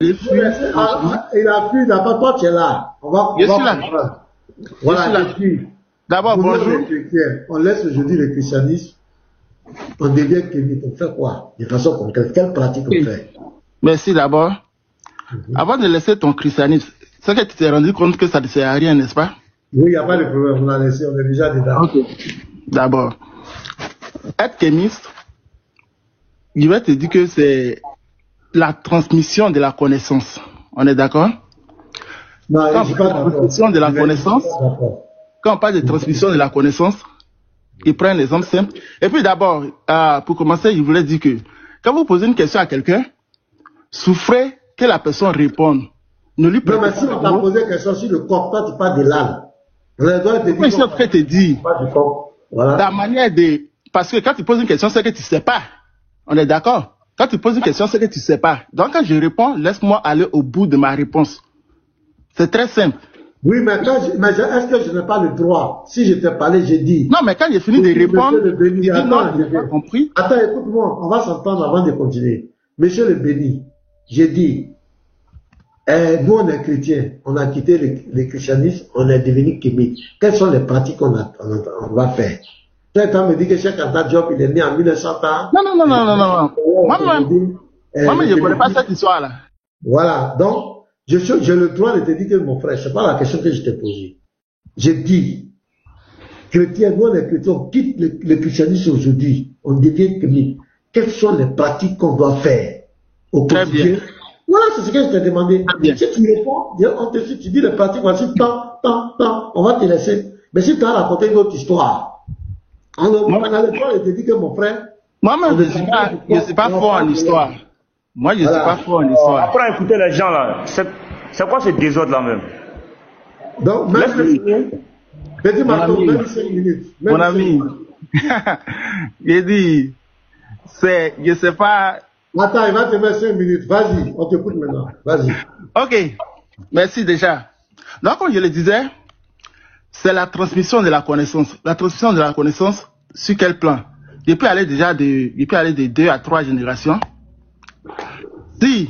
Il fuit. Il a fui, d'abord toi tu es là. Je suis là. Voilà, d'abord, bonjour. On laisse aujourd'hui le christianisme, on devient kémite, on fait quoi? De façon concrète, quelle pratique on fait? Merci d'abord. Avant de laisser ton christianisme, c'est que tu t'es rendu compte que ça ne sert à rien, n'est-ce pas? Oui, il n'y a pas de problème, on a laissé, on est déjà dedans. Ok. D'abord, être kémiste, je vais te dire que c'est la transmission de la connaissance. On est d'accord? Non, Quand je on suis pas parle de d'accord. transmission de la connaissance, quand on parle de transmission de la connaissance, il prend un exemple simple. Et puis d'abord, pour commencer, je voulais dire que quand vous posez une question à quelqu'un, souffrez que la personne réponde. Ne lui non, mais si on t'a posé une question sur le corps, toi tu parles de l'âme. Mais je peux te dire, voilà. ta manière de... Parce que quand tu poses une question, c'est que tu ne sais pas. On est d'accord? Quand tu poses une question, c'est que tu ne sais pas. Donc quand je réponds, laisse-moi aller au bout de ma réponse. C'est très simple. Oui, mais, est-ce que je n'ai pas le droit? Si je t'ai parlé, j'ai dit. Non, mais quand j'ai fini de répondre, tu dis non, je n'ai pas compris. Attends, écoute-moi, on va s'entendre avant de continuer. Monsieur le béni, j'ai dit, nous on est chrétiens, on a quitté le christianisme, on est devenu kémite. Quelles sont les pratiques qu'on va faire? Toi, me dit que Cheikh Anta Diop, il est né en 1900. Non. Moi-même, je ne connais pas cette histoire-là. Voilà, donc, j'ai le droit de te dire que mon frère, ce n'est pas la question que je t'ai posée. J'ai dit, chrétien, nous on est chrétiens, on quitte le christianisme aujourd'hui, on devient kémite. Quelles sont les pratiques qu'on doit faire au quotidien? Voilà, c'est ce que je t'ai demandé. Si tu réponds, tu dis les pratiques, voici, on va te laisser. Mais si tu as raconté une autre histoire, on a le droit de te dire que mon frère... Moi-même, je ne suis pas fort en histoire. Moi, je ne suis pas fort en histoire. Après, écouter les gens là, c'est quoi ce désordre-là même? Donc, même petit Marco, même 5 minutes. Mon ami, j'ai dit, je ne sais pas... Attends, il va te mettre 5 minutes. Vas-y, on t'écoute maintenant. Vas-y. Ok, merci déjà. Donc, comme je le disais, c'est la transmission de la connaissance. La transmission de la connaissance, sur quel plan? Il peut aller déjà de 2 à 3 générations. Si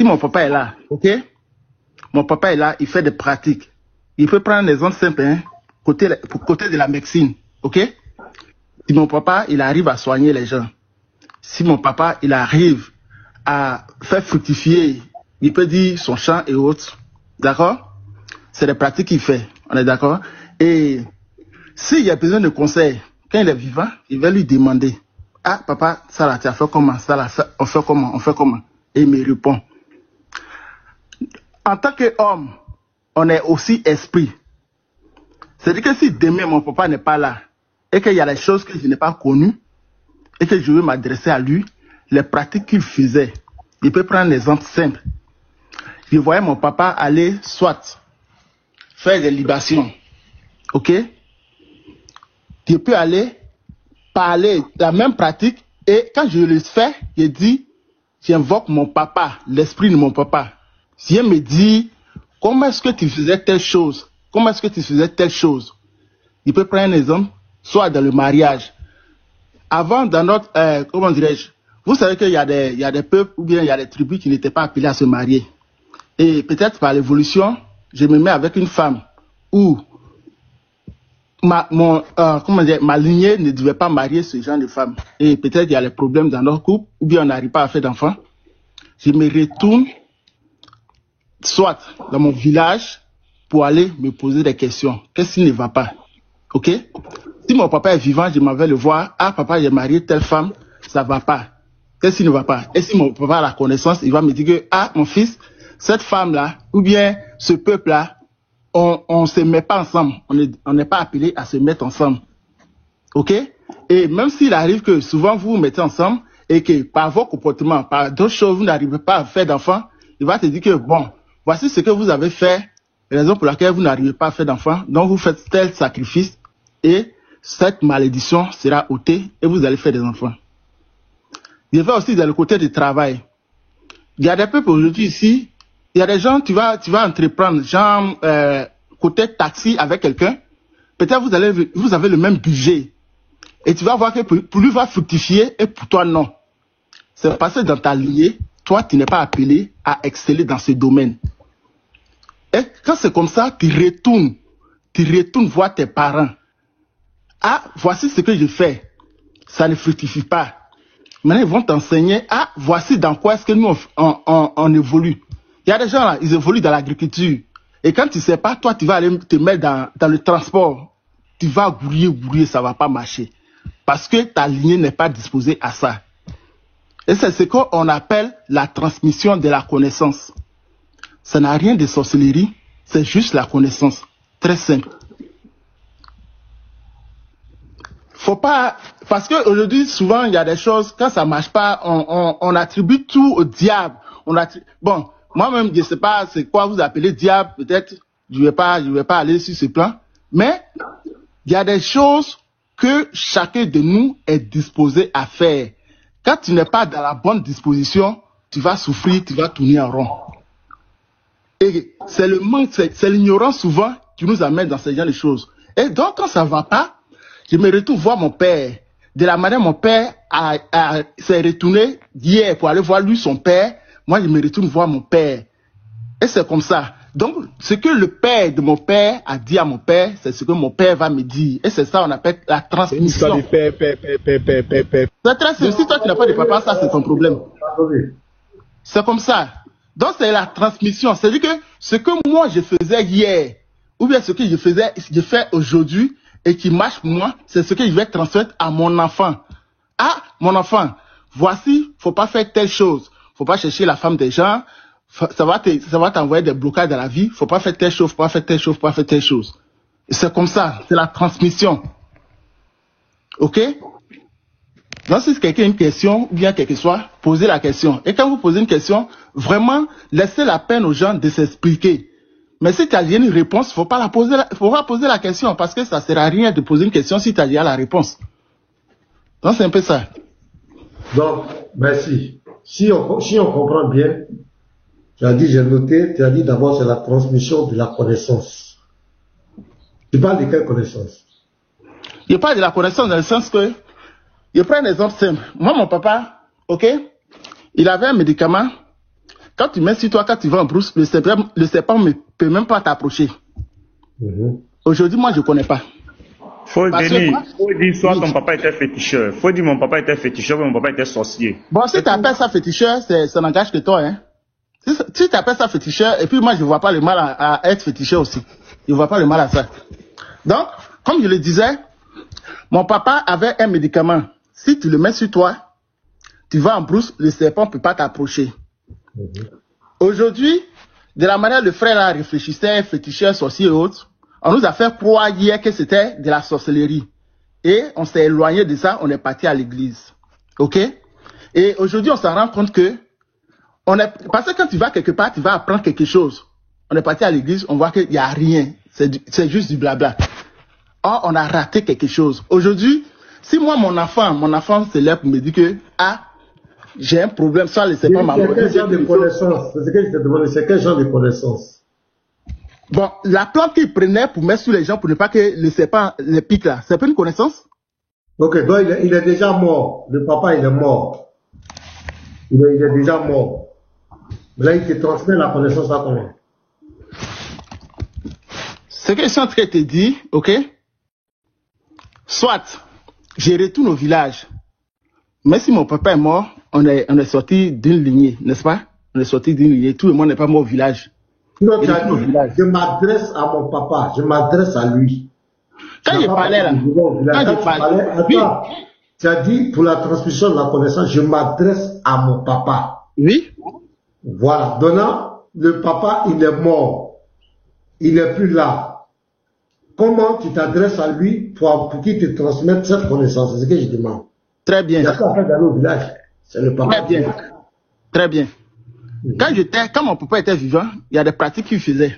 mon papa est là, ok? Mon papa est là, il fait des pratiques. Il peut prendre un exemple simple, hein, côté de la médecine, ok? Si mon papa, il arrive à soigner les gens. Si mon papa, il arrive à faire fructifier, il peut dire son champ et autres. D'accord? C'est des pratiques qu'il fait. On est d'accord? Et s'il y a besoin de conseils, quand il est vivant, il va lui demander, ah, papa, ça là, tu as fait comment? Ça là, on fait comment? On fait comment? Et il me répond. En tant qu'homme, on est aussi esprit. C'est-à-dire que si demain mon papa n'est pas là, et qu'il y a des choses que je n'ai pas connues, et que je veux m'adresser à lui, les pratiques qu'il faisait, il peut prendre un exemple simple. Je voyais mon papa aller soit faire des libations, ok? Je peux aller parler la même pratique, et quand je le fais, je dis, j'invoque mon papa, l'esprit de mon papa. Si il me dit, comment est-ce que tu faisais telle chose? Comment est-ce que tu faisais telle chose? Il peut prendre un exemple, soit dans le mariage. Avant, dans notre, comment dirais-je, vous savez qu'il y a des peuples ou bien il y a des tribus qui n'étaient pas appelés à se marier. Et peut-être par l'évolution, je me mets avec une femme où ma lignée ne devait pas marier ce genre de femme. Et peut-être il y a des problèmes dans notre couple ou bien on n'arrive pas à faire d'enfants. Je me retourne soit dans mon village pour aller me poser des questions. Qu'est-ce qui ne va pas? Ok? Si mon papa est vivant, je m'en vais le voir. Ah, papa, j'ai marié telle femme, ça va pas. Qu'est-ce qui ne va pas? Et si mon papa a la connaissance, il va me dire que, ah, mon fils, cette femme-là, ou bien ce peuple-là, on se met pas ensemble. On n'est pas appelé à se mettre ensemble. Ok? Et même s'il arrive que souvent vous vous mettez ensemble et que par vos comportements, par d'autres choses, vous n'arrivez pas à faire d'enfants, il va te dire que, bon, voici ce que vous avez fait, la raison pour laquelle vous n'arrivez pas à faire d'enfants, donc vous faites tel sacrifice et cette malédiction sera ôtée et vous allez faire des enfants. Je vais aussi dans le côté du travail. Il y a des peuples aujourd'hui ici, il y a des gens, tu vas entreprendre, genre, côté taxi avec quelqu'un, peut-être vous avez le même budget. Et tu vas voir que pour lui va fructifier et pour toi non. C'est parce que dans ta lignée, toi, tu n'es pas appelé à exceller dans ce domaine. Et quand c'est comme ça, tu retournes voir tes parents. Ah, voici ce que je fais. Ça ne fructifie pas. Maintenant, ils vont t'enseigner, ah, voici dans quoi est-ce que nous, on évolue. Il y a des gens là, ils évoluent dans l'agriculture. Et quand tu ne sais pas, toi, tu vas aller te mettre dans le transport. Tu vas brouiller, ça ne va pas marcher. Parce que ta lignée n'est pas disposée à ça. Et c'est ce qu'on appelle la transmission de la connaissance. Ça n'a rien de sorcellerie, c'est juste la connaissance. Très simple. Faut pas, parce qu'aujourd'hui, souvent, il y a des choses, quand ça marche pas, on attribue tout au diable. Bon, moi-même, je sais pas c'est quoi vous appelez diable, peut-être, je vais pas aller sur ce plan, mais il y a des choses que chacun de nous est disposé à faire. Quand tu n'es pas dans la bonne disposition, tu vas souffrir, tu vas tourner en rond. Et c'est le manque, c'est l'ignorance souvent qui nous amène dans ce genre de choses. Et donc, quand ça va pas, je me retourne voir mon père. De la manière mon père s'est retourné hier pour aller voir lui, son père. Moi, je me retourne voir mon père. Et c'est comme ça. Donc, ce que le père de mon père a dit à mon père, c'est ce que mon père va me dire. Et c'est ça qu'on appelle la transmission. C'est très simple. Si toi, tu n'as pas de papa, ça, c'est ton problème. C'est comme ça. Donc, c'est la transmission. C'est-à-dire que ce que moi, je faisais hier, ou bien ce que je fais aujourd'hui, et qui marche pour moi, c'est ce que je vais transmettre à mon enfant. Ah, mon enfant, voici, faut pas faire telle chose. Faut pas chercher la femme des gens. Ça va t'envoyer des blocages dans la vie. Faut pas faire telle chose, faut pas faire telle chose, faut pas faire telle chose. C'est comme ça, c'est la transmission. Ok? Donc, si quelqu'un a une question, ou bien quelque soit, posez la question. Et quand vous posez une question, vraiment, laissez la peine aux gens de s'expliquer. Mais si tu as une réponse, faut pas poser la question, parce que ça sert à rien de poser une question si tu as déjà la réponse. Donc, c'est un peu ça. Donc, merci. Si on comprend bien, tu as dit, j'ai noté, tu as dit d'abord c'est la transmission de la connaissance. Tu parles de quelle connaissance? Je parle de la connaissance dans le sens que, je prends un exemple simple. Moi, mon papa, ok, il avait un médicament. Quand tu mets sur toi, quand tu vas en brousse, le serpent ne peut même pas t'approcher. Aujourd'hui, moi, je ne connais pas. Faut dire soit ton papa était féticheur. Faut dire mon papa était féticheur, mon papa était sorcier. Bon, si tu appelles ça féticheur, ça n'engage que toi, hein. Si tu appelles ça féticheur, et puis moi, je ne vois pas le mal à être féticheur aussi. Je ne vois pas le mal à ça. Donc, comme je le disais, mon papa avait un médicament. Si tu le mets sur toi, tu vas en brousse, le serpent ne peut pas t'approcher. Aujourd'hui, de la manière le frère là réfléchissait, féticheur, sorcier et autres, on nous a fait croire hier que c'était de la sorcellerie. Et on s'est éloigné de ça, on est parti à l'église. Ok? Et aujourd'hui, on s'en rend compte que, parce que quand tu vas quelque part, tu vas apprendre quelque chose. On est parti à l'église, on voit qu'il n'y a rien. C'est juste du blabla. Or, on a raté quelque chose. Aujourd'hui, si moi, mon enfant se lève pour me dire que, ah, j'ai un problème, soit le serpent m'a mordu. C'est quel genre de connaissance? C'est ce que je te demande, c'est quel genre de connaissance? Bon, la plante qu'il prenait pour mettre sur les gens pour ne pas que le serpent les pique là, c'est pas une connaissance? Ok, donc il est déjà mort. Le papa, il est mort. Il est déjà mort. Mais là, il te transmet la connaissance à comment? Ce que je suis en train de te dire, ok? Soit, je retourne au village. Mais si mon papa est mort, on est sorti d'une lignée, n'est-ce pas? On est sorti d'une lignée. Tout le monde n'est pas mort au village. Non, tu as dit, je m'adresse à mon papa, je m'adresse à lui. Quand je parlais là, attends, tu as dit pour la transmission de la connaissance, je m'adresse à mon papa. Oui. Voilà. Donnant, le papa, il est mort. Il n'est plus là. Comment tu t'adresses à lui pour qu'il te transmette cette connaissance? C'est ce que je demande. Très bien. Il y a ça à faire d'aller au village. C'est le papa. Très bien. Très bien. Quand mon papa était vivant, il y a des pratiques qu'il faisait.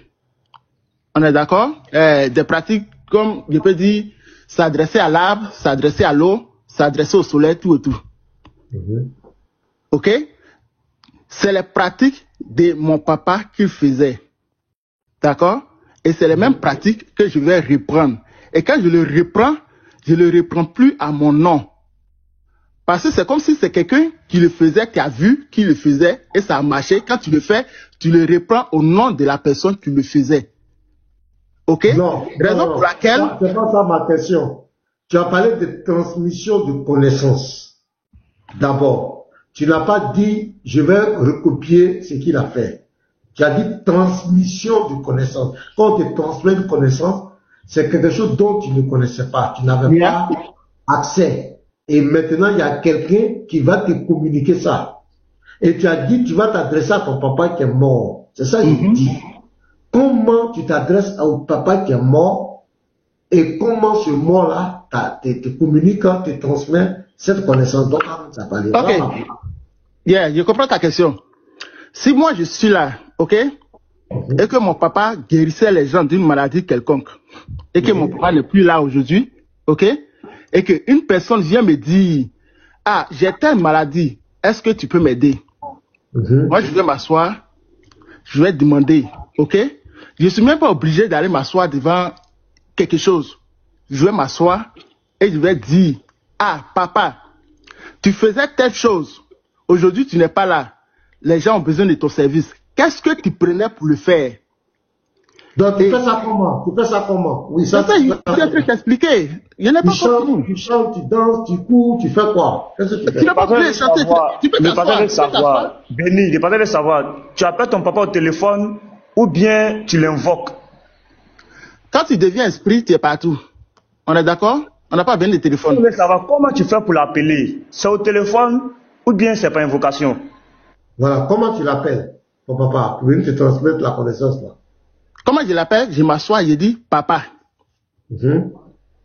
On est d'accord? Des pratiques comme, je peux dire, s'adresser à l'arbre, s'adresser à l'eau, s'adresser au soleil, tout et tout. Ok? C'est les pratiques de mon papa qu'il faisait. D'accord? Et c'est les mêmes pratiques que je vais reprendre. Et quand je le reprends plus à mon nom. Parce que c'est comme si c'est quelqu'un qui le faisait, qui a vu, qui le faisait, et ça a marché. Quand tu le fais, tu le reprends au nom de la personne qui le faisait. Ok? Non, Raison pour laquelle... c'est pas ça ma question. Tu as parlé de transmission de connaissances. D'abord, tu n'as pas dit, je vais recopier ce qu'il a fait. Tu as dit transmission de connaissances. Quand on te transmet une connaissance, c'est quelque chose dont tu ne connaissais pas. Tu n'avais pas accès. Et maintenant, il y a quelqu'un qui va te communiquer ça. Et tu as dit, tu vas t'adresser à ton papa qui est mort. C'est ça que je dis. Comment tu t'adresses au papa qui est mort et comment ce mort-là te communique, te transmet cette connaissance dont ça parle. Ok. Yeah, je comprends ta question. Si moi je suis là, ok, et que mon papa guérissait les gens d'une maladie quelconque, et que mon papa n'est plus là aujourd'hui, ok, et qu'une personne vient me dire, ah, j'ai telle maladie, est-ce que tu peux m'aider? Moi je vais m'asseoir, je vais demander, ok, je ne suis même pas obligé d'aller m'asseoir devant quelque chose. Je vais m'asseoir et je vais dire, ah, papa, tu faisais telle chose, aujourd'hui tu n'es pas là, les gens ont besoin de ton service. Qu'est-ce que tu prenais pour le faire? Donc tu fais ça comment? Tu fais ça comment? Oui, ça je suis en train de t'expliquer. Je n'ai pas compris. Tu chantes, tu danses, tu cours, tu fais quoi? Qu'est-ce que tu fais? Tu n'as pas pu chanter. Tu peux savoir. Béni, dépendant de savoir. Tu appelles ton papa au téléphone ou bien tu l'invoques. Quand tu deviens esprit, tu es partout. On est d'accord? On n'a pas besoin de téléphone. Je veux savoir comment tu fais pour l'appeler. C'est au téléphone ou bien c'est par invocation? Voilà, comment tu l'appelles, ton papa, pour venir te transmettre la connaissance là? Comment je l'appelle? Je m'assois et je dis papa.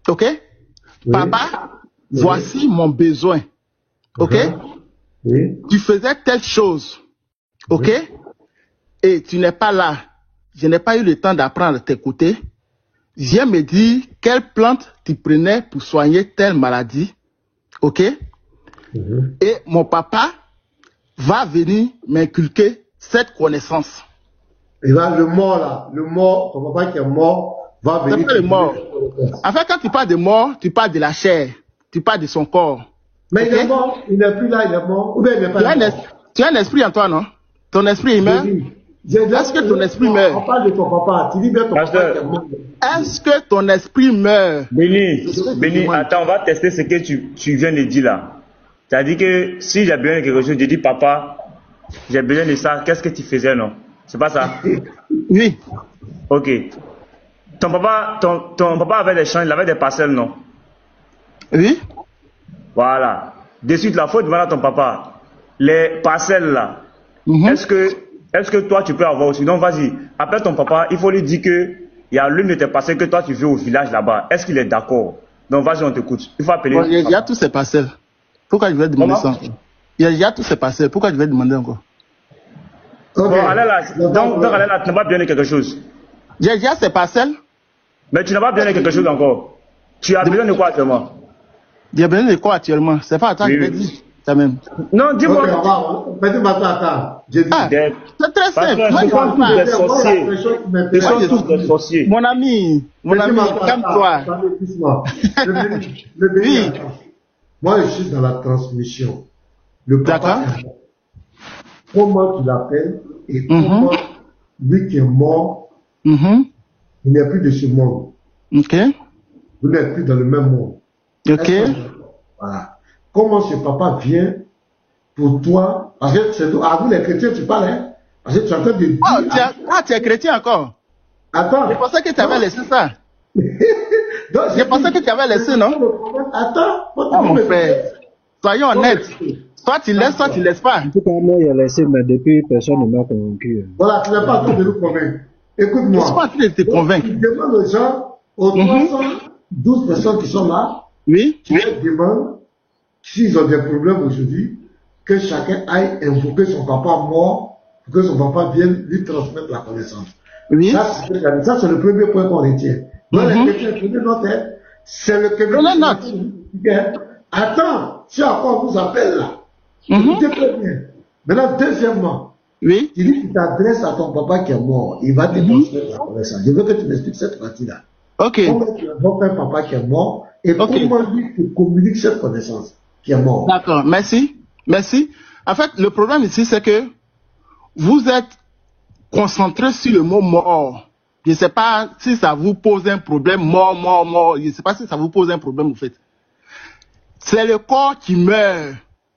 Ok? Oui. Papa, voici mon besoin. Ok? Oui. Tu faisais telle chose. Ok? Et tu n'es pas là. Je n'ai pas eu le temps d'apprendre à t'écouter. Viens me dire quelle plante tu prenais pour soigner telle maladie. Ok? Et mon papa va venir m'inculquer cette connaissance. Et là, le mort là, le mort, ton papa qui est mort, va venir. C'est pas le mort. En fait, quand tu parles de mort, tu parles de la chair, tu parles de son corps. Mais il est mort, il n'est plus là, il est mort. Ou bien il n'est pas là. Tu as un esprit en toi, non? Ton esprit, il meurt? Est-ce que ton esprit meurt? On parle de ton papa, tu dis bien ton papa qui est mort. Est-ce que ton esprit meurt? Béni, attends, on va tester ce que tu viens de dire là. Tu as dit que si j'ai besoin de quelque chose, je dis papa, j'ai besoin de ça, qu'est-ce que tu faisais, non? C'est pas ça? Oui. Ok. Ton papa avait des champs, il avait des parcelles, non? Oui. Voilà. De suite, la faute demander à ton papa. Les parcelles là, est-ce que toi tu peux avoir aussi? Donc vas-y, appelle ton papa, il faut lui dire que il y a l'une de tes parcelles que toi tu veux au village là-bas. Est-ce qu'il est d'accord? Donc vas-y, on t'écoute. Il faut appeler. Il y a tous ces parcelles. Pourquoi je vais demander ça? Il y a tous ces parcelles. Pourquoi je vais demander encore? Okay. Bon, allez là. Donc allez là, tu n'as pas besoin de quelque chose. J'ai déjà ces parcelles. Mais tu n'as pas besoin de quelque chose encore. Tu as besoin de quoi actuellement? J'ai besoin de quoi actuellement? C'est pas à toi que je vais dire ça même. Non, dis-moi. Attends. C'est très simple. Ils sont tous des sorciers. Mon ami, calme-toi. Oui. Moi, je suis dans la transmission. Le papa, comment tu l'appelles et comment lui qui est mort, il n'est plus de ce monde. Ok. Vous n'êtes plus dans le même monde. Ok. Voilà. Comment ce papa vient pour toi? Parce que c'est à vous les chrétiens, tu parles, hein? Parce que tu es en train de dire. Tu es chrétien encore? Attends. Je pensais que tu avais laissé ça. Je pensais que tu avais laissé, non? Attends. Mon frère. Soyons honnêtes. Soit tu laisses, soit tu laisses pas. En tout cas, moi, il a laissé, mais depuis, personne ne m'a convaincu. Voilà, tu n'es pas en train de nous convaincre. Écoute-moi. Je suis pas en train de te convaincre. Tu demandes aux gens, aux 312 personnes qui sont là, oui. Tu leur demandes, s'ils ont des problèmes aujourd'hui, que chacun aille invoquer son papa mort pour que son papa vienne lui transmettre la connaissance. Oui. Ça, c'est le premier point qu'on retient. Dans les chrétiens, prenez note, c'est le Québec. Attends, si encore on vous appelle là, écoutez très bien. Maintenant, deuxièmement, oui. Tu dis que tu t'adresses à ton papa qui est mort, il va te transmettre la connaissance. Je veux que tu m'expliques cette partie-là. Ok. Comment tu invoques un papa qui est mort et comment lui te communique cette connaissance? qui est mort. D'accord, merci. Merci. En fait, le problème ici, c'est que vous êtes concentré sur le mot mort. Je ne sais pas si ça vous pose un problème, mort. Je ne sais pas si ça vous pose un problème, en fait. C'est le corps qui meurt.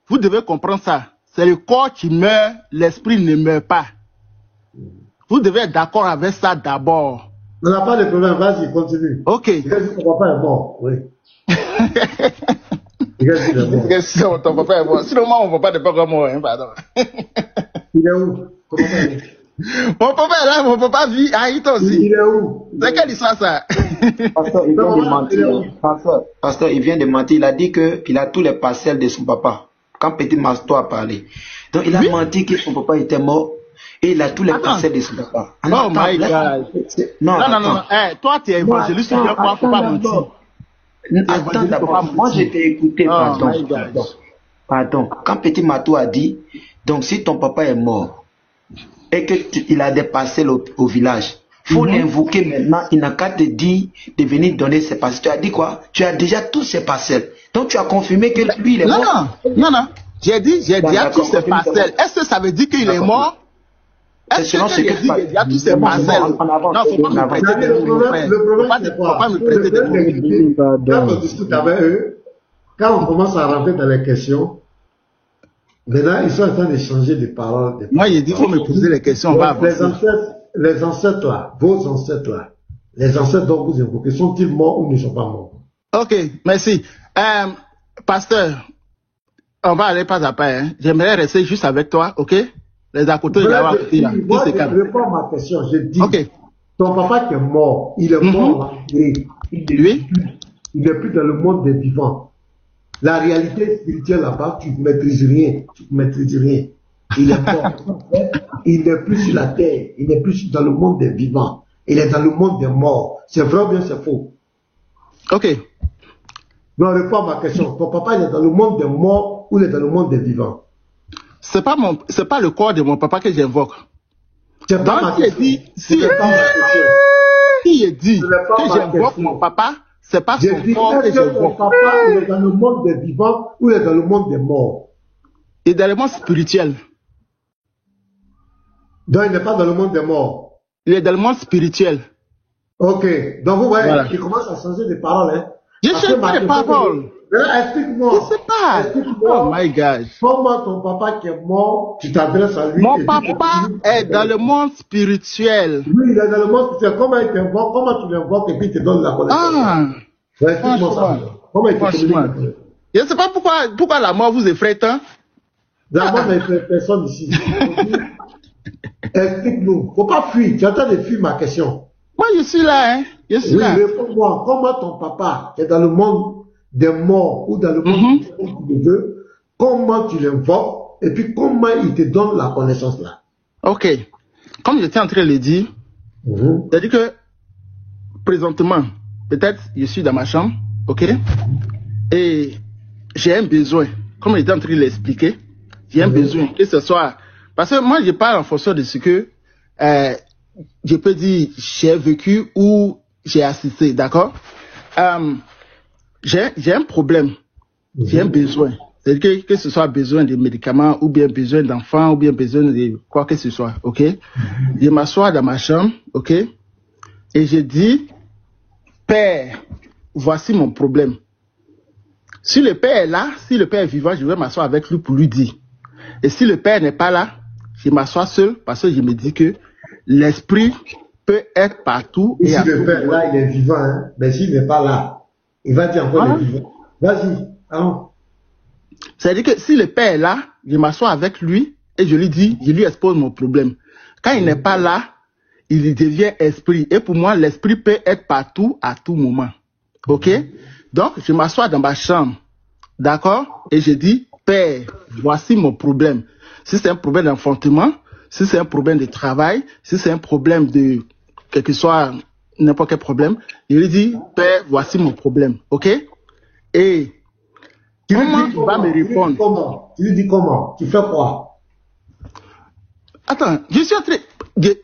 Vous devez comprendre ça. C'est le corps qui meurt, l'esprit ne meurt pas. Vous devez être d'accord avec ça d'abord. On n'a pas de problème, vas-y, continue. Ok. Ton papa est mort, oui. Ton papa est mort. Sinon, moi, mon papa n'est pas comme moi, hein, pardon. Il est où? Comment ça est? Mon papa est là, mon papa vit à Ito aussi. Il est où? C'est quelle histoire ça? Pasteur, il vient de mentir. Pasteur, il vient de mentir. Il a dit qu'il a tous les parcelles de son papa. Quand Petit Masto a parlé. Donc, il a menti que son papa était mort. Et il a tous les parcelles de son papa. Oh my God. Non. Hey, toi, tu es évangéliste, tu ne faut pas mentir. Attends d'abord, moi je t'ai écouté, pardon. Quand Petit Mato a dit, donc si ton papa est mort et qu'il a des parcelles au village, il faut l'invoquer maintenant, il n'a qu'à te dire de venir donner ses parcelles. Tu as dit quoi? Tu as déjà tous ses parcelles. Donc tu as confirmé que lui il est mort. Non. J'ai dit tous ses parcelles. Est-ce que ça veut dire qu'il est mort? Est-ce que j'ai dit qu'il y a tous ses parcelles? Non, il ne faut pas me prêter de mots. Le problème, c'est quoi? Quand on discute avec eux, quand on commence à rentrer dans les questions, maintenant, ils sont en train de changer de parole. Moi, il dit qu'il faut me poser les questions. Les ancêtres là, vos ancêtres là, les ancêtres dont vous évoquez, sont-ils morts ou ne sont pas morts? Ok, merci. Pasteur, on va aller pas à pas. Hein. J'aimerais rester juste avec toi, ok? Les à côté, il y a moi, je réponds à ma question. Je dis, ton papa qui est mort, il est mort là. Il n'est plus dans le monde des vivants. La réalité spirituelle là-bas, tu ne maîtrises rien. Il est mort. Il n'est plus sur la terre. Il n'est plus dans le monde des vivants. Il est dans le monde des morts. C'est vrai ou bien c'est faux? Ok. Non, réponds à ma question. Ton papa, il est dans le monde des morts ou il est dans le monde des vivants? C'est pas le corps de mon papa que j'invoque. C'est pas ma question. Si il dit que j'invoque mon papa, c'est pas son corps que j'invoque. Mon papa, il est dans le monde des vivants ou il est dans le monde des morts? Il est dans le monde spirituel. Donc il n'est pas dans le monde des morts. Il est dans le monde spirituel. Ok. Donc vous voyez, il commence à changer de parole, hein. Je change pas de parole. Explique-moi. Je sais pas. Oh my God. Comment ton papa qui est mort, tu t'adresses à lui? Mon papa est dans le monde spirituel. Oui, il est dans le monde spirituel. Comment il t'invoque? Comment tu l'invoques et puis il te donne la connaissance? Explique-moi ça. Comment il te communique? Je ne sais pas pourquoi la mort vous effraie tant. La mort n'effraie personne ici. Explique-nous. Faut pas fuir. Tu es en train de fuir ma question. Moi, je suis là, hein. Je suis là. Réponds-moi. Comment ton papa est dans le monde des morts ou dans le monde de Dieu, comment tu l'invoques et puis comment il te donne la connaissance là? Ok. Comme j'étais en train de le dire, c'est-à-dire que présentement, peut-être je suis dans ma chambre, ok, et j'ai un besoin. Comme j'étais en train de l'expliquer, j'ai un besoin que ce soit. Parce que moi, je parle en fonction de ce que je peux dire j'ai vécu ou j'ai assisté, d'accord? J'ai un problème, j'ai un besoin. C'est-à-dire que ce soit besoin de médicaments, ou bien besoin d'enfants, ou bien besoin de quoi que ce soit, ok? Je m'assois dans ma chambre, ok? Et je dis, Père, voici mon problème. Si le Père est là, si le Père est vivant, je vais m'asseoir avec lui pour lui dire. Et si le Père n'est pas là, je m'assois seul parce que je me dis que l'esprit peut être partout. Et si le Père là, il est vivant, hein? Mais s'il n'est pas là, il va dire encore il est vivant. Vas-y, allons. C'est-à-dire que si le Père est là, je m'assois avec lui et je lui dis, je lui expose mon problème. Quand il n'est pas là, il devient esprit. Et pour moi, l'esprit peut être partout, à tout moment. Ok? Donc, je m'assois dans ma chambre. D'accord? Et je dis, Père, voici mon problème. Si c'est un problème d'enfantement, si c'est un problème de travail, si c'est un problème de, quel que soit n'importe quel problème, je lui dis, Père, voici mon problème. Ok? Et comment il va me répondre? Tu lui dis comment? Tu fais quoi? Attends, je suis en train...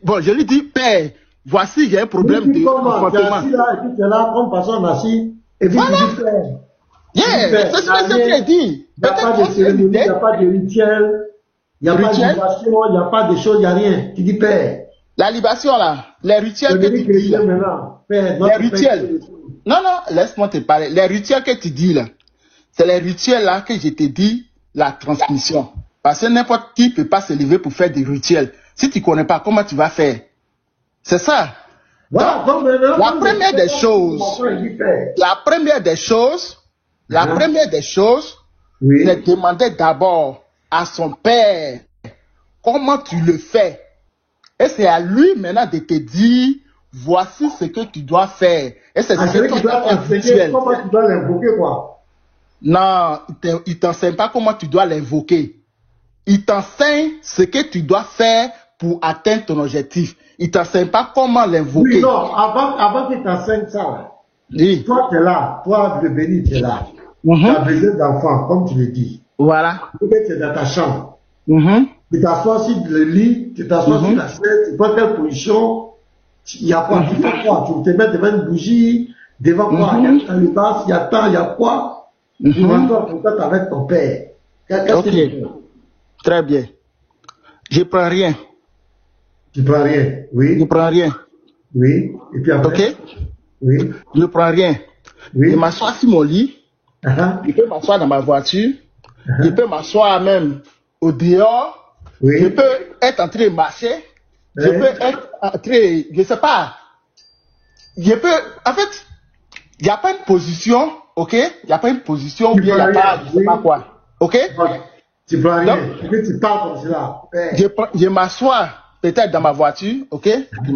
Bon, je lui dis, Père, voici, j'ai un problème de comportement. Tu es assis là, et puis tu es là, comme personne assis, et puis tu dis, Père. Yeah, c'est ce que j'ai dit. Il n'y a pas de cérémonie, il n'y a pas de rituel, il n'y a pas de libation, il n'y a pas de choses, il n'y a rien. Tu dis, Père. La libation là, les rituels que tu dis là. Père, Les rituels. Non, laisse-moi te parler. Les rituels que tu dis là, c'est les rituels là que je te dis, la transmission. Parce que n'importe qui ne peut pas se lever pour faire des rituels. Si tu ne connais pas, comment tu vas faire? C'est ça. Voilà, donc, la première des choses, c'est demander d'abord à son père comment tu le fais. Et c'est à lui maintenant de te dire, voici ce que tu dois faire. Et c'est ce que tu dois faire. Comment tu dois l'invoquer, quoi? Non, il ne t'enseigne pas comment tu dois l'invoquer. Il t'enseigne ce que tu dois faire pour atteindre ton objectif. Il ne t'enseigne pas comment l'invoquer. Oui, non, avant qu'il t'enseigne ça, oui. Toi, tu es là. Toi, le béni, tu es là. Tu as besoin d'enfants, comme tu le dis. Voilà. Peut-être tu es dans ta chambre. Tu t'assois sur le lit, tu t'assois sur la chaise, tu prends quelle position, il y a quoi, tu fais quoi, tu te mets devant une bougie, devant quoi, il y a un libasse, il y a temps, il y a quoi, tu rentres en contact avec ton père. Qu'est-ce que tu fais? Très bien. Je prends rien. Tu prends rien, oui. Je prends rien. Oui. Et puis après. Ok. Oui. Je ne prends rien. Oui. Je m'assois sur mon lit. Je peux m'asseoir dans ma voiture. Je peux m'asseoir même au dehors. Oui. Je peux être en train de marcher. Je peux être en train, je ne sais pas. Je peux, en fait, il n'y a pas une position, ok? Il n'y a pas une position où il n'y a pas, je ne sais pas quoi. Ok? Tu prends rien. Et puis tu parles comme cela. Je m'assois peut-être dans ma voiture, ok? Je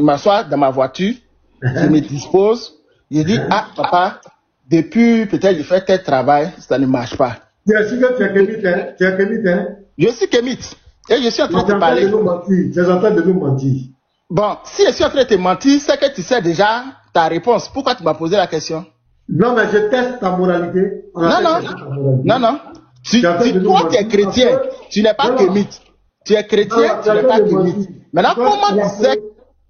m'assois dans ma voiture. Je me dispose. Je dis, ah, papa, depuis peut-être je fais tel travail, ça ne marche pas. Tu es sûr que tu es kémite, hein? Tu es kémite, hein? Je suis kémite. Et je suis en train de te parler. Tu es en train de nous mentir. Bon, si je suis en train de te mentir, c'est que tu sais déjà ta réponse. Pourquoi tu m'as posé la question? Non, mais je teste ta moralité. Non. Si toi, tu es chrétien, tu n'es pas kémite. Tu es chrétien, tu n'es pas kémite. Maintenant, comment tu sais?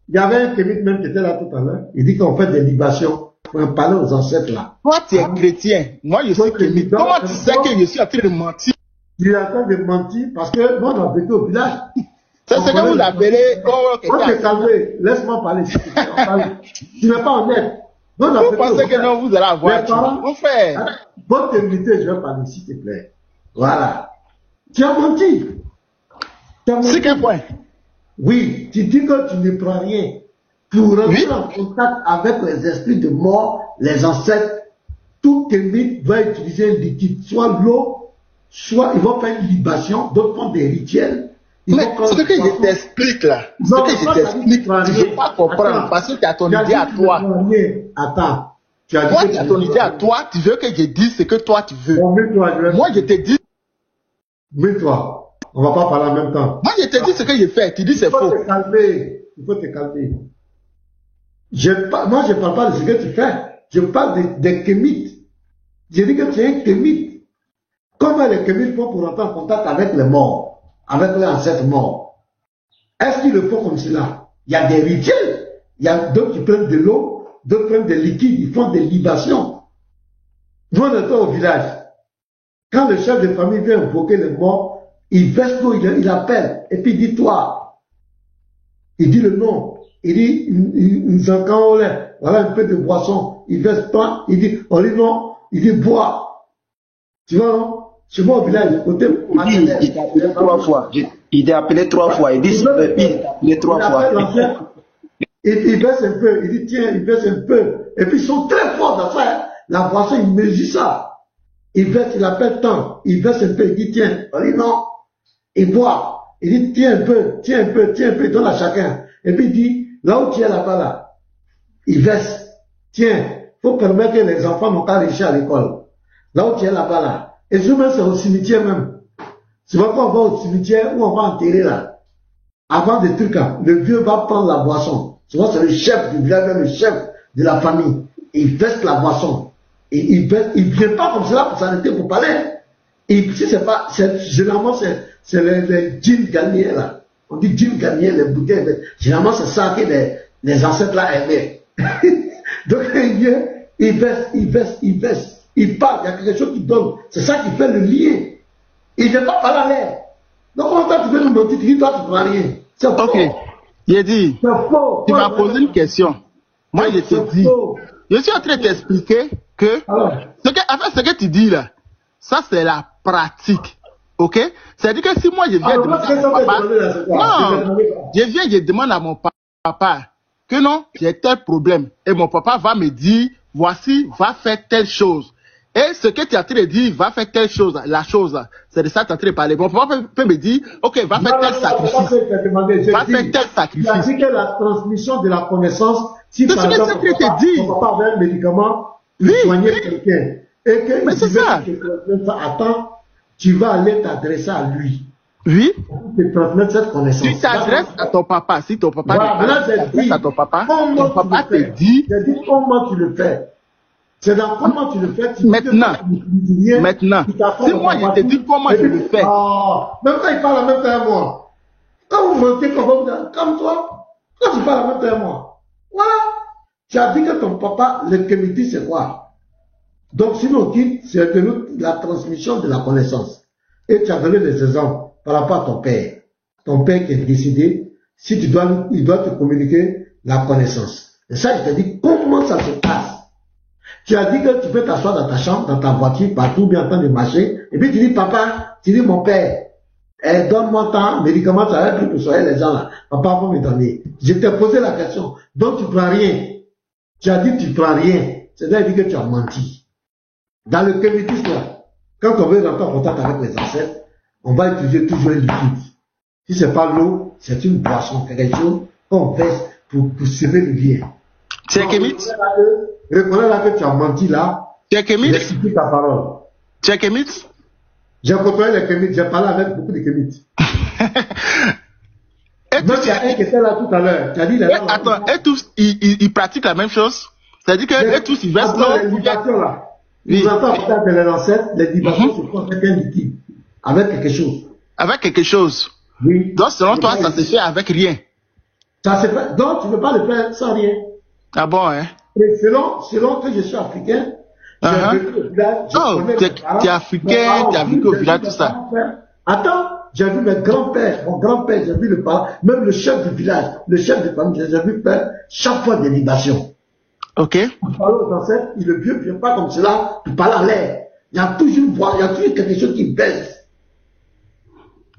Il y avait un kémite même qui était là tout à l'heure. Il dit qu'on fait des libations. On parlait aux ancêtres là. Toi, tu es chrétien. Moi, je suis kémite. Comment tu sais que je suis en train de mentir? Tu es en train de mentir parce que moi, on a vécu au village. C'est ce que vous appelez. On te calmer. Laisse-moi parler. Tu n'es pas honnête. Vous pensez que non, vous allez avoir. Mon frère. Bonne t'inviter, je vais parler, s'il te plaît. Voilà. Tu as menti. C'est quel point? Oui, tu dis que tu ne prends rien pour rentrer en contact avec les esprits de mort, les ancêtres. Tout kémite va utiliser un liquide, soit l'eau, soit ils vont faire une libation, d'autres font des rituels. Mais ce que je t'explique là, tu ne peux pas comprendre parce que tu as ton idée à toi. Attends. Toi, tu as ton idée à toi, tu veux que je dise ce que toi tu veux. Moi, je te dis. Mets-toi. On ne va pas parler en même temps. Moi, je te dis ce que je fais. Tu dis c'est faux. Il faut te calmer. Moi, je ne parle pas de ce que tu fais. Je parle des kémites. Je dis que tu es un kémite. Comment les kémites font pour entrer en contact avec les morts, avec les ancêtres morts? Est-ce qu'ils le font comme cela? Il y a des rituels. Il y a d'autres qui prennent de l'eau, d'autres prennent des liquides, ils font des libations. Nous, on était au village. Quand le chef de famille vient invoquer les morts, il verse l'eau, il appelle, et puis il dit toi. Il dit le nom. Il dit, voilà un peu de boisson. Il verse toi, il dit, on dit non, il dit bois. Tu vois, non? Chez moi au village, côté. Il t'a appelé 3 fois. Il t'a appelé 3 fois. Il dit, il t'a appelé 3 fois. Il verse un peu, il dit tiens, il verse un peu. Et puis ils sont très forts dans ça. La boisson, il mesure ça. Il verse, il appelle tant. Il verse un peu, il dit tiens. On dit non. Il boit. Il dit tiens un peu, tiens un peu, tiens un peu, il donne à chacun. Et puis il dit, là où tu es là-bas là, il verse. Tiens, faut permettre que les enfants n'ont pas réussi à l'école. Là où tu es là-bas là. Et souvent c'est au cimetière même. Tu vois quand on va au cimetière où on va enterrer là. Avant des trucs là, le vieux va prendre la boisson. Souvent c'est le chef du village, même le chef de la famille. Il verse la boisson. Et il vient pas comme cela pour s'arrêter pour parler. Et si c'est pas, généralement c'est les jeans gagnés là. On dit jeans gagnés, les bouteilles. Généralement c'est ça que les ancêtres là aimaient. Donc il verse. il parle, il y a quelque chose qui donne. C'est ça qui fait le lien. Il ne veut pas parler à l'air. Donc, comment toi, tu veux nous mentir, tu dis, toi, tu ne prends rien. C'est faux. Ok. Il dit, C'est faux. tu m'as posé une question. Moi, je te dis, je suis en train de t'expliquer que ce que tu dis là, ça, c'est la pratique. Ok? C'est-à-dire que si moi, je viens demander à mon papa, non, je demande à mon papa que non, j'ai tel problème. Et mon papa va me dire, voici, va faire telle chose. Et ce que tu as en train de dire, va faire telle chose, la chose, c'est de ça que tu as en train de parler. Mon papa peut me dire, ok, va faire tel sacrifice. Va faire tel sacrifice. Il a dit que la transmission de la connaissance, si c'est par ce que exemple, ton papa avait un médicament, il soignait quelqu'un, et que mais c'est ça. Attends, tu vas aller t'adresser à lui. Oui. Pour te transmettre cette connaissance. Tu t'adresses à ton papa. Si ton papa t'adresse à ton papa, te dit. J'ai dit comment tu le fais. C'est dans comment tu le fais. Maintenant, si moi je te dis comment je le fais. Même quand il parle en même temps à moi. Quand vous mentez comme toi, quand tu parles en même temps à moi. Voilà. Tu as dit que ton papa, le comité, c'est quoi? Donc, sinon, c'est la transmission de la connaissance. Et tu as donné des exemples par rapport à ton père. Ton père qui est décidé, si il doit te communiquer la connaissance. Et ça, je te dis, comment ça se passe? Tu as dit que tu peux t'asseoir dans ta chambre, dans ta voiture, partout, bien en train de marcher, et puis tu dis, papa, tu dis, mon père, donne-moi tant, médicaments, ça va plus pour soigner les gens là. Papa va me donner. Je t'ai posé la question. Donc tu prends rien. Tu as dit que tu prends rien. C'est-à-dire que tu as menti. Dans le communisme là, quand on veut rentrer en contact avec les ancêtres, on va utiliser toujours un liquide. Si c'est pas l'eau, c'est une boisson, quelque chose qu'on verse pour semer le lien. C'est Kémit. Reconnais là que tu as menti là. C'est Kémit. J'ai ta parole. C'est Kémit. J'ai côtoyé les Kémites, j'ai parlé avec beaucoup de Kémites. Donc il y a un qui était là tout à l'heure. Tu as dit là. Attends, et tous, ils pratiquent la même chose? C'est-à-dire que et tous, ils versent l'eau. Les libations là. Nous entendons peut-être les ancêtres, les libations se font avec un liquide. Avec quelque chose. Avec quelque chose. Oui. Donc selon toi, ça se fait avec rien. Ça se fait. Donc tu ne peux pas le faire sans rien. Ah bon, hein? Et selon que je suis africain, j'ai vécu au village. Oh, tu es africain, tu as vécu au village, tout ça. Attends, j'ai vu mes grands-pères, mon grand-père, j'ai vu le parent, même le chef du village, le chef de famille, j'ai vu faire chaque fois des libations. Ok. Pour parler aux ancêtres, le vieux ne vient pas comme cela pour parler à l'air. Il y a toujours quelque chose qui baisse.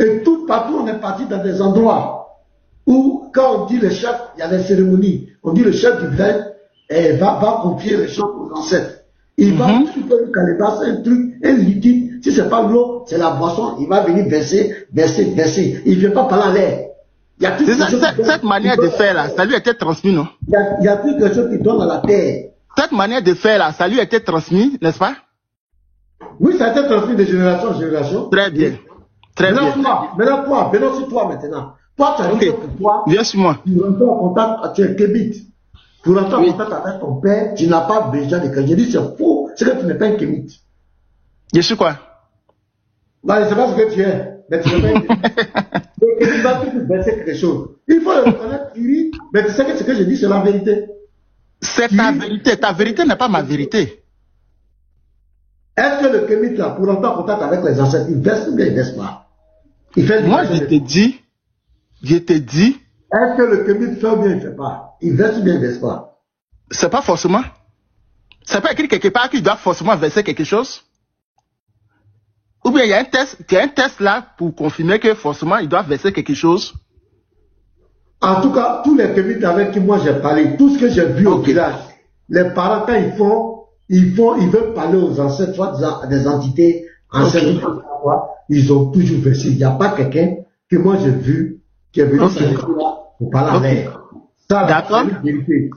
Et tout partout, on est parti dans des endroits où, quand on dit le chef, il y a des cérémonies. On dit le chef du village va confier les choses aux ancêtres. Il va faire une calebasse, un truc, un liquide. Si c'est pas l'eau, c'est la boisson. Il va venir verser. Il ne vient pas parler à l'air. Cette manière de faire là, ça lui était transmis, non? Il y a plus quelque chose qui donne à la terre. Cette manière de faire là, ça lui était transmis, n'est-ce pas? Oui, ça a été transmis de génération en génération. Très bien. Très bien. Maintenant toi, venons sur toi maintenant. Toi, tu as dit pour toi. Viens sur moi. Tu rentres en contact, tu es Kémite. Pour rentrer en contact avec ton père, tu n'as pas besoin de quelque chose. Je dis c'est faux, c'est que tu n'es pas un Kémite. Je suis quoi? Bah, je ne sais pas ce que tu es, mais tu n'es pas un Kémite. Et tu vas toujours verser quelque chose. Il faut le reconnaître, Thierry, mais tu sais que ce que je dis, c'est la vérité. C'est ta vérité. Ta vérité n'est pas ma vérité. Est-ce que le Kémite, là, pour rentrer en contact avec les ancêtres, il verse ou bien il ne verse pas? Moi, je te dis, est-ce que le Kémite fait ou bien il ne fait pas? Il verse ou bien il ne verse pas? C'est pas forcément. C'est pas écrit quelque part qu'il doit forcément verser quelque chose. Ou bien il y a un test là pour confirmer que forcément il doit verser quelque chose. En tout cas, tous les Kémites avec qui moi j'ai parlé, tout ce que j'ai vu au village, les parents quand ils veulent parler aux ancêtres, soit des entités anciennes, ils ont toujours versé. Il n'y a pas quelqu'un que moi j'ai vu qui est venu là pour parler à l'air. D'accord.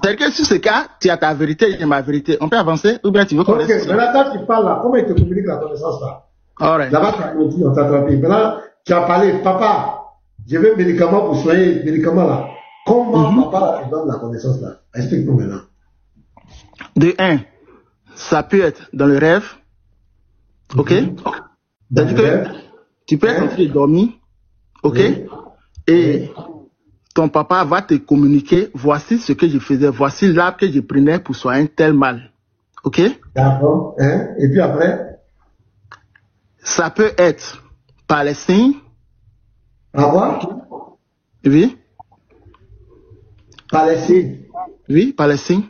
C'est que sur ce cas, tu as ta vérité et ma vérité. On peut avancer ou bien tu veux qu'on reste? Maintenant, quand tu parles là, comment il te communique la connaissance là? Right. Là-bas, tu as menti, on t'a attrapé. Maintenant, tu as parlé, papa, je veux médicaments pour soigner médicaments là. Comment papa te donne la connaissance là? Explique-nous maintenant. De 1, ça peut être dans le rêve. Ok? C'est-à-dire que tu peux être en train de dormir. Ok? Et ton papa va te communiquer, voici ce que je faisais, voici l'arbre que je prenais pour soigner tel mal. ok? D'accord. Hein? Et puis après? Ça peut être par les signes. Par quoi? Oui. Par les signes. Oui, par les signes.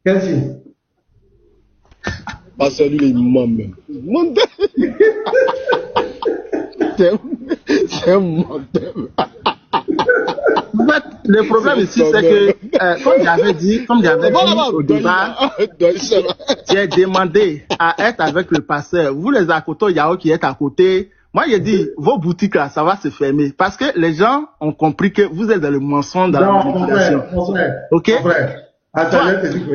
Quel signe? Pas celui les même. C'est un menteur. En fait, le problème ici, c'est que, comme j'avais dit au départ, j'ai demandé à être avec le pasteur. Vous, les Akoto Yao qui êtes à côté, moi, j'ai dit, vos boutiques là, ça va se fermer. Parce que les gens ont compris que vous êtes dans le mensonge, dans la manipulation. Ok? Attends, je vais te dire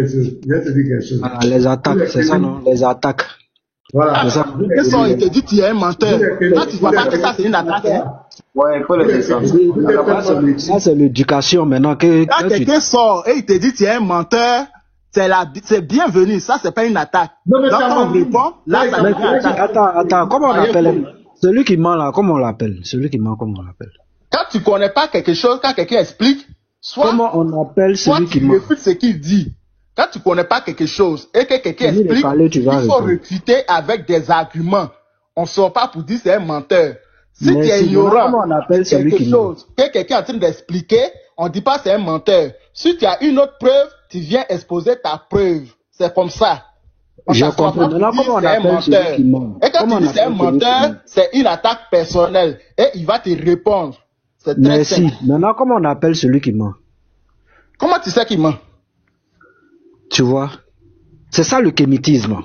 quelque chose. Voilà, les attaques, c'est ça, non? Les attaques. Voilà. Qu'est-ce qu'on te dit, tu es un menteur? Toi, tu ne vois pas que ça, c'est une attaque, hein? Ouais, il faut le descendre. Ça, c'est l'éducation maintenant que. Quand quelqu'un sort et il te dit, tu es un menteur, c'est bienvenu. Ça, c'est pas une attaque. Non, mais donc, quand on répond, là, ça devient une attaque. Attends, comment on l'appelle? Celui qui ment là, comment on l'appelle? Celui qui ment, comment on l'appelle? Quand tu connais pas quelque chose, quand quelqu'un explique, comment on appelle celui qui ment? Tu réfutes ce qu'il dit. Quand tu connais pas quelque chose et que quelqu'un explique, il faut réfuter avec des arguments. On ne sort pas pour dire c'est un menteur. Si tu es ignorant, comment on appelle celui quelque chose que quelqu'un est en train d'expliquer, on ne dit pas c'est un menteur. Si tu as une autre preuve, tu viens exposer ta preuve. C'est comme ça. Je comprends. Maintenant, comment on appelle celui qui ment? Et quand tu dis c'est un menteur, c'est une attaque personnelle. Et il va te répondre. C'est très simple. Maintenant, comment on appelle celui qui ment? Comment tu sais qu'il ment? Tu vois? C'est ça le kémitisme.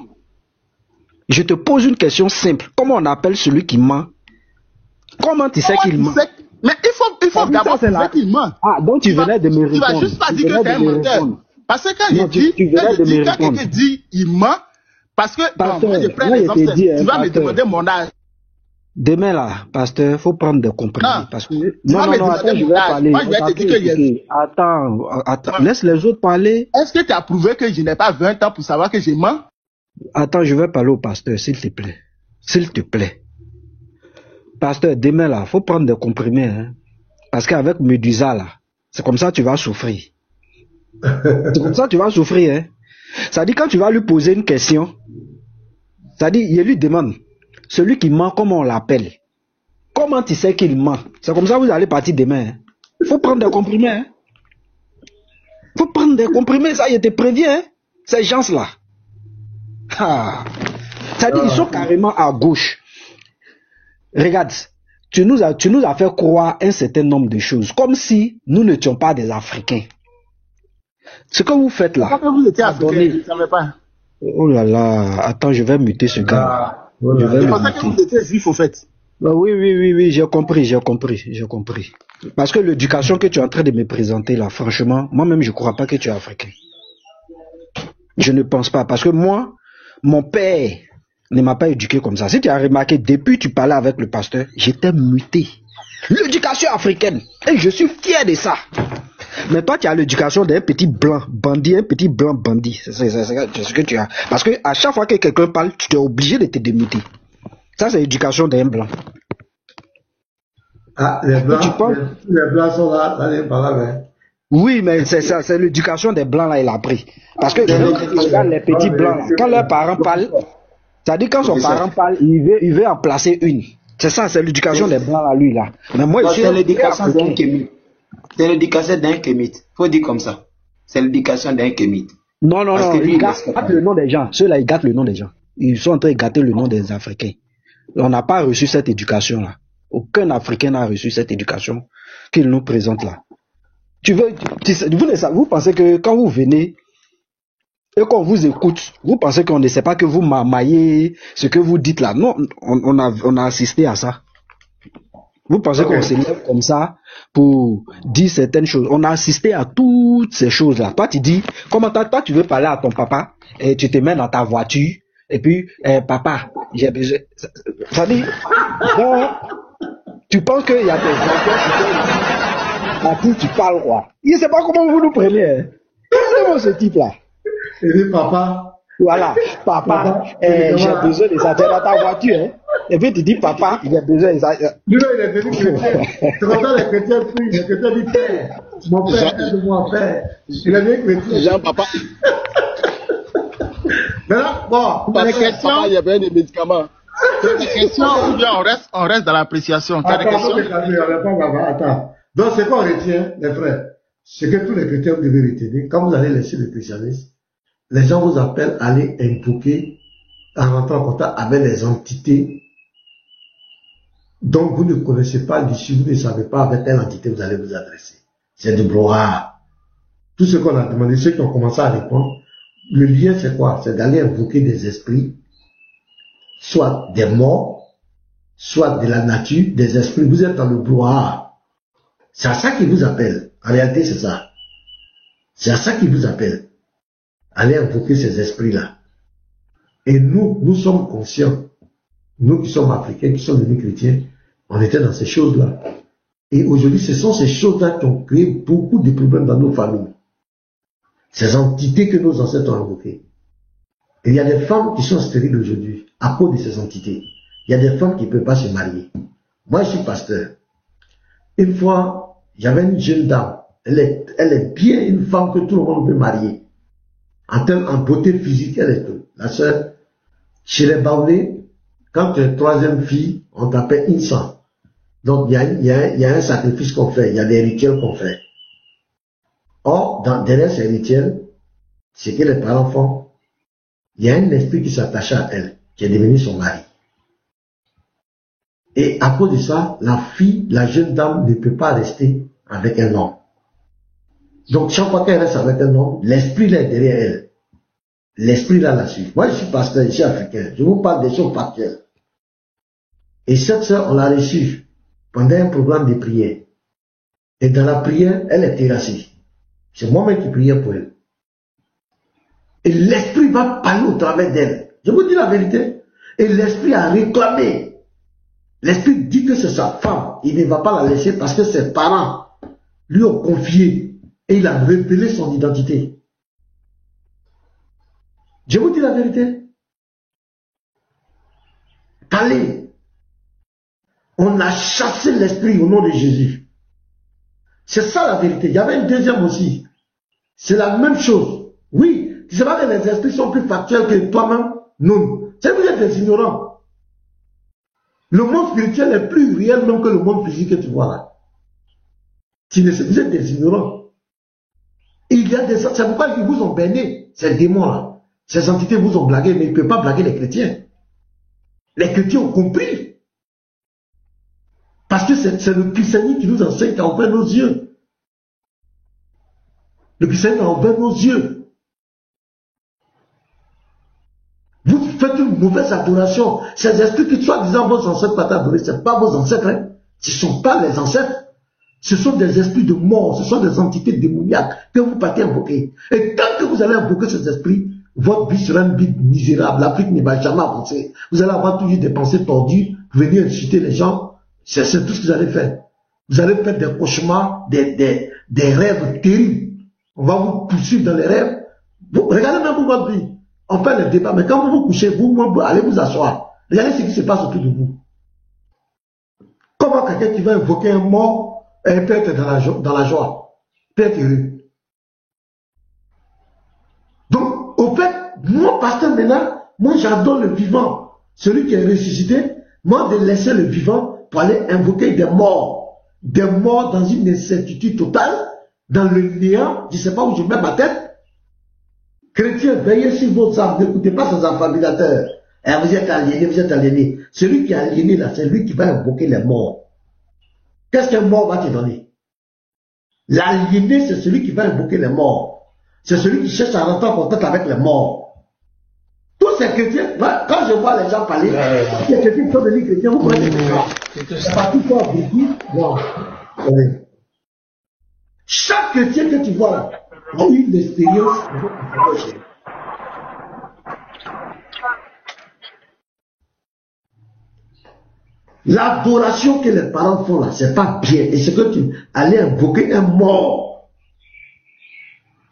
Je te pose une question simple. Comment on appelle celui qui ment? Comment tu sais qu'il ment? Mais il faut d'abord prouver qu'il ment. Ah, donc tu venais de me répondre. Tu vas juste pas dire que c'est un menteur. Parce que quand quelqu'un dit il ment, parce que moi je prends l'exemple, tu vas me demander mon âge. Demain là, pasteur, faut prendre des comprimés. Parce que non, attends, je vais parler. Moi, je vais te dire que attends, laisse les autres parler. Est-ce que tu as prouvé que je n'ai pas 20 ans pour savoir que je mens? Attends, je vais parler au pasteur, s'il te plaît. S'il te plaît. Pasteur, demain là, faut prendre des comprimés, hein. Parce qu'avec Medusa là, c'est comme ça que tu vas souffrir. C'est comme ça que tu vas souffrir, hein. Ça dit quand tu vas lui poser une question, ça dit, il lui demande, celui qui ment, comment on l'appelle? Comment tu sais qu'il ment? C'est comme ça que vous allez partir demain, hein. Faut prendre des comprimés, hein. Faut prendre des comprimés, ça, il te prévient, hein. Ces gens-là. Ah. Ça dit, ils sont carrément à gauche. Regarde, tu nous as fait croire un certain nombre de choses, comme si nous n'étions pas des Africains. Ce que vous faites là. Pourquoi vous étiez Africain? Je ne savais pas. Oh là là, attends, je vais muter ce gars. Je pensais que vous étiez juif au fait. Oui, j'ai compris. Parce que l'éducation que tu es en train de me présenter là, franchement, moi-même je ne crois pas que tu es africain. Je ne pense pas, parce que moi, mon père ne m'a pas éduqué comme ça. Si tu as remarqué, depuis que tu parlais avec le pasteur, j'étais muté. L'éducation africaine. Et je suis fier de ça. Mais toi, tu as l'éducation d'un petit blanc bandit, un petit blanc bandit. C'est ce que tu as. Parce que à chaque fois que quelqu'un parle, tu es obligé de te démuter. Ça, c'est l'éducation d'un blanc. Ah, les blancs sont là, hein. Oui, mais c'est ça, c'est l'éducation des blancs là, il a pris. Parce que regarde les petits blancs là, quand leurs parents parlent, ça dit quand son parent parle, il veut en placer une. C'est ça, c'est l'éducation des blancs là, lui là. Mais moi, c'est l'éducation d'un kémite. C'est l'éducation d'un kémite. Faut dire comme ça. C'est l'éducation d'un kémite. Non, il gâte le nom des gens. Ceux-là, ils gâtent le nom des gens. Ils sont en train de gâter le nom des Africains. On n'a pas reçu cette éducation là. Aucun Africain n'a reçu cette éducation qu'il nous présente là. Vous pensez que quand vous venez et qu'on vous écoute, vous pensez qu'on ne sait pas que vous marmaillez ce que vous dites là. Non, on a assisté à ça. Vous pensez qu'on se lève comme ça pour dire certaines choses. On a assisté à toutes ces choses-là. Toi, tu dis, comment toi, tu veux parler à ton papa et tu te mets dans ta voiture et puis, papa, j'ai besoin. Ça dit, donc, tu penses qu'il y a des enfants à qui tu parles, quoi. Je ne sais pas comment vous nous prenez. Hein. C'est ce type-là. Il dit, papa. Voilà, papa, j'ai besoin de ça. Tu es dans ta voiture, hein. Et puis tu dis, papa, j'ai besoin de ça. Lui, il est devenu chrétien. C'est comme ça les chrétiens prient. Les chrétiens disent, père, mon père, aide-moi, père. Il est devenu chrétien. Jean, papa. Maintenant, bon, T'as des les questions? questions. Il y avait des médicaments. T'as des questions ou bien on reste dans l'appréciation? T'as des questions? Attends. Donc, ce qu'on retient, les frères, c'est que tous les chrétiens devez retenir, quand vous allez laisser le christianisme, les gens vous appellent à aller invoquer, à rentrer en contact avec les entités dont vous ne connaissez pas l'issue, vous ne savez pas avec quelle entité vous allez vous adresser. C'est du brouhaha. Tout ce qu'on a demandé, ceux qui ont commencé à répondre, le lien c'est quoi? C'est d'aller invoquer des esprits, soit des morts, soit de la nature, des esprits. Vous êtes dans le brouhaha. C'est à ça qu'ils vous appellent. En réalité, c'est ça. C'est à ça qu'ils vous appellent. Allez invoquer ces esprits-là. Et nous sommes conscients. Nous qui sommes africains, qui sommes devenus chrétiens, on était dans ces choses-là. Et aujourd'hui, ce sont ces choses-là qui ont créé beaucoup de problèmes dans nos familles. Ces entités que nos ancêtres ont invoquées. Et il y a des femmes qui sont stériles aujourd'hui à cause de ces entités. Il y a des femmes qui ne peuvent pas se marier. Moi, je suis pasteur. Une fois, j'avais une jeune dame. Elle est bien une femme que tout le monde peut marier. En beauté physique, elle est tout. La sœur, chez les Baoulés, quand tu es troisième fille, on t'appelle Insan. Donc, il y a un sacrifice qu'on fait, il y a des rituels qu'on fait. Or, derrière ces rituels, ce que les parents font, il y a un esprit qui s'attache à elle, qui est devenu son mari. Et à cause de ça, la fille, la jeune dame ne peut pas rester avec un homme. Donc, chaque fois qu'elle reste avec un homme, l'esprit là est derrière elle. L'esprit là la suit. Moi, je suis pasteur, je suis africain. Je vous parle des choses factuelles. Et cette sœur, on l'a reçue pendant un programme de prière. Et dans la prière, elle est terrassée. C'est moi-même qui priais pour elle. Et l'esprit va parler au travers d'elle. Je vous dis la vérité. Et l'esprit a réclamé. L'esprit dit que c'est sa femme. Il ne va pas la laisser parce que ses parents lui ont confié. Et il a révélé son identité. Je vous dis la vérité. Allez. On a chassé l'esprit au nom de Jésus. C'est ça la vérité. Il y avait une deuxième aussi. C'est la même chose. Oui, tu sais pas que les esprits sont plus factuels que toi-même? Non. C'est que vous êtes des ignorants. Le monde spirituel est plus réel même que le monde physique que tu vois là. Vous êtes des ignorants. Il y a des... C'est pourquoi ils vous ont berné, ces démons-là. Ces entités vous ont blagué, mais ils ne peuvent pas blaguer les chrétiens. Les chrétiens ont compris. Parce que c'est le christianisme qui nous enseigne à ouvrir nos yeux. Le christianisme a ouvert nos yeux. Vous faites une mauvaise adoration. Ces esprits qui soi-disant vos ancêtres pas adorés, ce ne sont pas vos ancêtres. Hein. Ce ne sont pas les ancêtres. Ce sont des esprits de mort, ce sont des entités démoniaques que vous partez invoquer. Et tant que vous allez invoquer ces esprits, votre vie sera une vie misérable. L'Afrique ne va jamais avancer. Vous allez avoir toujours des pensées tordues, venir insulter les gens. C'est tout ce que vous allez faire. Vous allez faire des cauchemars, des rêves terribles. On va vous poursuivre dans les rêves. Regardez même pour votre vie. On fait le débat, mais quand vous vous couchez, vous allez vous asseoir. Regardez ce qui se passe autour de vous. Comment quelqu'un qui va invoquer un mort peut être dans la joie, peut être heureux. Donc, au fait, moi, pasteur, maintenant, moi j'adore le vivant. Celui qui est ressuscité, moi de laisser le vivant pour aller invoquer des morts dans une incertitude totale, dans le néant, je ne sais pas où je mets ma tête. Chrétiens, veillez sur vos âmes, n'écoutez pas ces affabullateurs. Vous êtes aliénés, vous êtes aliénés. Celui qui est aliéné là, c'est lui qui va invoquer les morts. Qu'est-ce qu'un mort va te donner? L'aliéné, c'est celui qui va invoquer les morts. C'est celui qui cherche à rentrer en contact avec les morts. Tous ces chrétiens, quand je vois les gens parler, les chrétiens qui sont devenus chrétiens, vous prenez des cas. C'est pas tout ça, beaucoup. Chaque chrétien que tu vois là, a eu une expérience. L'adoration que les parents font là, c'est pas bien. Et c'est que tu allais invoquer un mort.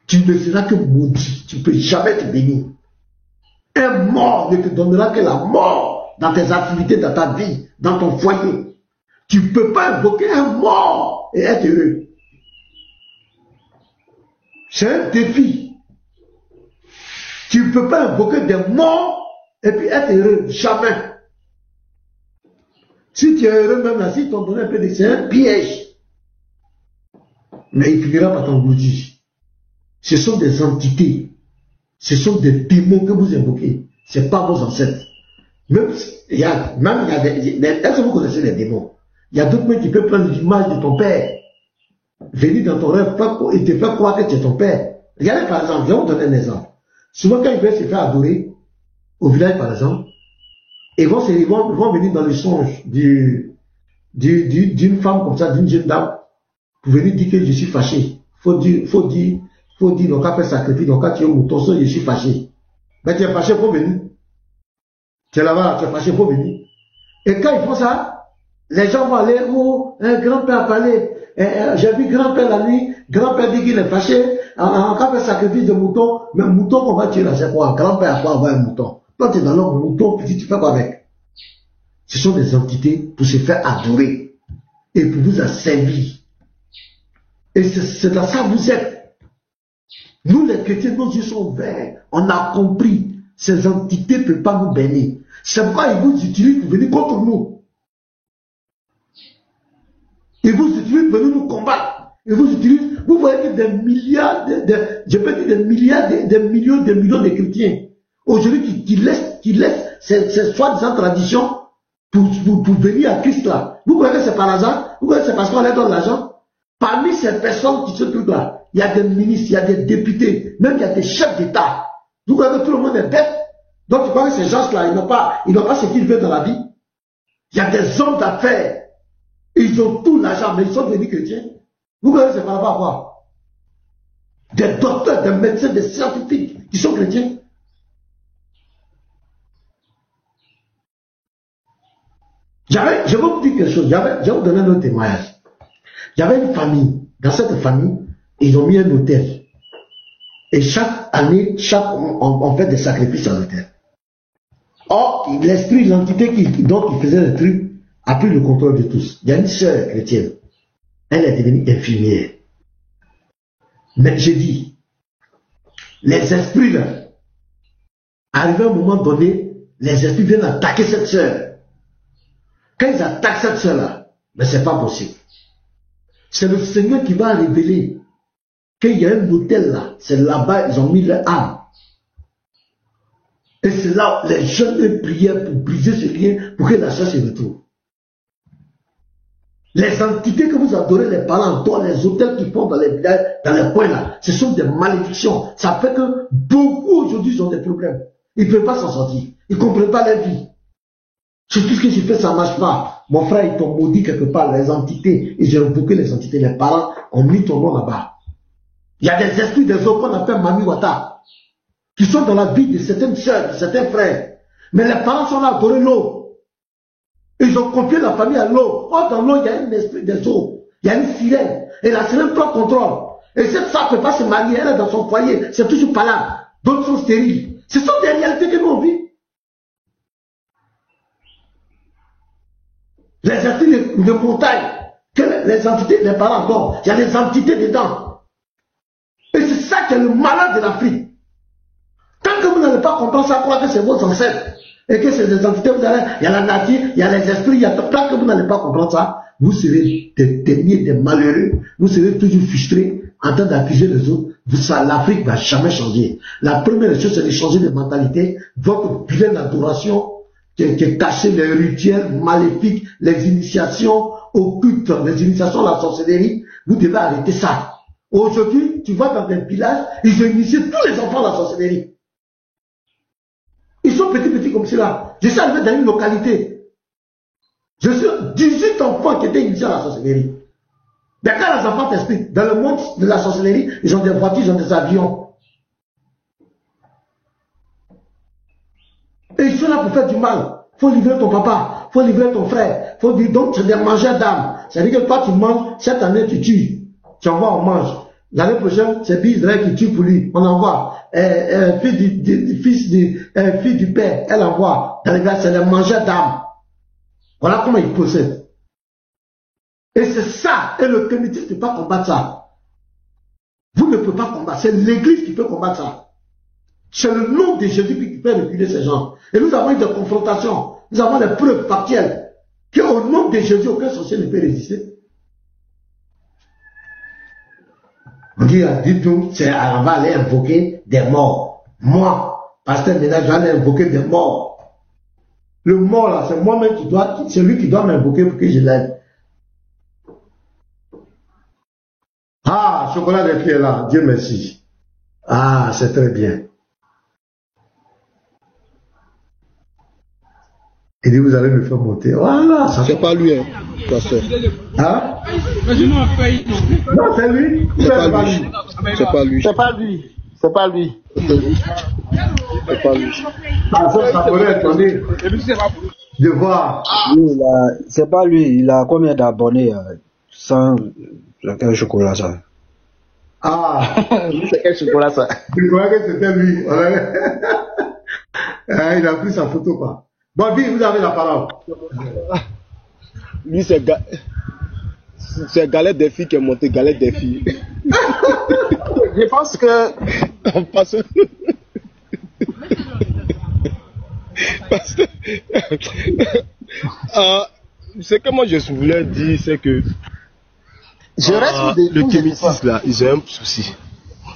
Tu ne seras que maudit. Tu ne peux jamais te bénir. Un mort ne te donnera que la mort dans tes activités, dans ta vie, dans ton foyer. Tu ne peux pas invoquer un mort et être heureux. C'est un défi. Tu ne peux pas invoquer des morts et puis être heureux. Jamais. Si tu es heureux, même là, si t'ont donné un peu de... C'est un piège. Mais il finira par t'engloutir. Ce sont des entités. Ce sont des démons que vous invoquez. Ce n'est pas vos ancêtres. Même il y a des... Est-ce que vous connaissez les démons? Il y a d'autres mecs qui peuvent prendre l'image de ton père. Venir dans ton rêve et te faire croire que tu es ton père. Regardez par exemple, je vais vous donner un exemple. Souvent quand ils veulent se faire adorer, au village par exemple, ils vont venir dans le songe d'une femme comme ça, d'une jeune dame, pour venir dire que je suis fâché. Faut dire, donc après sacrifice, donc quand tu es au mouton, je suis fâché. Mais tu es fâché, faut venir. Tu es là-bas, tu es fâché, faut venir. Et quand ils font ça, les gens vont aller, oh, un grand-père a parlé, j'ai vu grand-père la nuit, grand-père dit qu'il est fâché, en cas de sacrifice de mouton, mais mouton qu'on va tuer là, c'est quoi? Grand-père a quoi avoir un mouton? Toi, tu es dans l'homme, mouton, petit, tu fais quoi avec? Ce sont des entités pour se faire adorer et pour vous asservir. Et c'est dans ça que vous êtes. Nous, les chrétiens, nos yeux sont ouverts. On a compris. Ces entités ne peuvent pas nous bénir. C'est pourquoi ils vous utilisent pour venir contre nous. Ils vous utilisent pour venir nous combattre. Ils vous utilisent. Vous voyez que des milliards, je peux dire des milliards, des millions de chrétiens, aujourd'hui, qui laissent ces soi-disant traditions pour venir à Christ là. Vous croyez que c'est par hasard? Vous croyez que c'est parce qu'on leur donne l'argent? Parmi ces personnes qui se trouvent là, il y a des ministres, il y a des députés, même il y a des chefs d'État. Vous croyez que tout le monde est bête? Donc tu crois que ces gens-là, ils n'ont pas ce qu'ils veulent dans la vie? Il y a des hommes d'affaires. Ils ont tout l'argent, mais ils sont devenus chrétiens. Vous croyez que c'est par rapport à quoi? Des docteurs, des médecins, des scientifiques qui sont chrétiens. Je vais vous dire quelque chose, je vais vous donner un autre témoignage. J'avais une famille. Dans cette famille, ils ont mis un autel. Et chaque année, on fait des sacrifices à l'autel. Or, l'esprit, l'entité qui faisait le truc, a pris le contrôle de tous. Il y a une sœur chrétienne. Elle est devenue infirmière. Mais j'ai dit, les esprits là, arrivé à un moment donné, les esprits viennent attaquer cette sœur. Quand ils attaquent cette sœur là, mais c'est pas possible. C'est le Seigneur qui va révéler qu'il y a un hôtel là. C'est là-bas, ils ont mis leur âme. Et c'est là où les jeunes priaient pour briser ce lien, pour que la sœur se retrouve. Les entités que vous adorez, les parents, les hôtels qui font dans les villages, dans les coins là, ce sont des malédictions. Ça fait que beaucoup aujourd'hui ont des problèmes. Ils ne peuvent pas s'en sortir. Ils ne comprennent pas leur vie. Sur tout ce que j'ai fait, ça ne marche pas. Mon frère, ils t'ont maudit quelque part, les entités. Ils ont invoqué les entités. Les parents ont mis ton nom là-bas. Il y a des esprits des eaux qu'on appelle Mami Wata, qui sont dans la vie de certaines sœurs, de certains frères. Mais les parents sont là à adorer l'eau. Ils ont confié la famille à l'eau. Or, dans l'eau, il y a un esprit des eaux. Il y a une sirène. Et la sirène prend contrôle. Et cette femme ne peut pas se marier. Elle est dans son foyer. C'est toujours pas là. D'autres sont stériles. Ce sont des réalités que nous on vit. Les esprits de montagne, que les entités, les parents donnent, il y a des entités dedans. Et c'est ça qui est le malheur de l'Afrique. Tant que vous n'allez pas comprendre ça, croire que c'est vos ancêtres, et que c'est des entités, vous allez, il y a la nature, il y a les esprits, tant que vous n'allez pas comprendre ça, vous serez des derniers, des malheureux, vous serez toujours frustrés, en train d'accuser les autres. L'Afrique ne va jamais changer. La première chose, c'est de changer de mentalité, votre vilaine adoration, qui est caché les rituels maléfiques, les initiations occultes, les initiations à la sorcellerie, vous devez arrêter ça. Aujourd'hui, tu vas dans un village, ils ont initié tous les enfants à la sorcellerie. Ils sont petits comme cela. Je suis arrivé dans une localité. Je suis 18 enfants qui étaient initiés à la sorcellerie. Mais quand les enfants t'expliquent, dans le monde de la sorcellerie, ils ont des voitures, ils ont des avions. Et ils sont là pour faire du mal. Il faut livrer ton papa, il faut livrer ton frère. Faut dire, donc c'est des mangeurs d'âme. C'est-à-dire que toi tu manges, cette année tu tues. Tu envoies, on mange. L'année prochaine, c'est Israël qui tue pour lui. On envoie. Fille du père, elle envoie. Dans les gars, c'est des mangeurs d'âme. Voilà comment ils possèdent. Et c'est ça. Et le comité ne peut pas combattre ça. Vous ne pouvez pas combattre. C'est l'église qui peut combattre ça. C'est le nom de Jésus qui peut reculer ces gens. Et nous avons eu des confrontations. Nous avons des preuves factuelles qu'au nom de Jésus, aucun sorcier ne peut résister. On dit, tout, on va aller invoquer des morts. Moi, pasteur Ménage, je vais aller invoquer des morts. Le mort là, c'est moi-même c'est lui qui doit m'invoquer pour que je l'aide. Ah, chocolat des filles est là, Dieu merci. Ah, c'est très bien. Il dit, vous allez me faire monter. Voilà. C'est pas lui, hein, pasteur. Hein? Non, c'est lui. C'est pas lui. C'est pas lui. C'est pas lui. C'est pas lui. C'est pas lui. Ça pourrait être de voir. C'est pas lui, il a combien d'abonnés sans quel chocolat ça? Ah, C'est quel chocolat ça? je croyais que c'était lui. Ah, il a pris sa photo, quoi. Bobby, vous avez la parole. Lui, c'est Galette des filles qui est monté, Galette des filles. Je pense que... Pasteur. Ce que moi je voulais dire, c'est que Je reste le Kémétis là, ils ont un souci.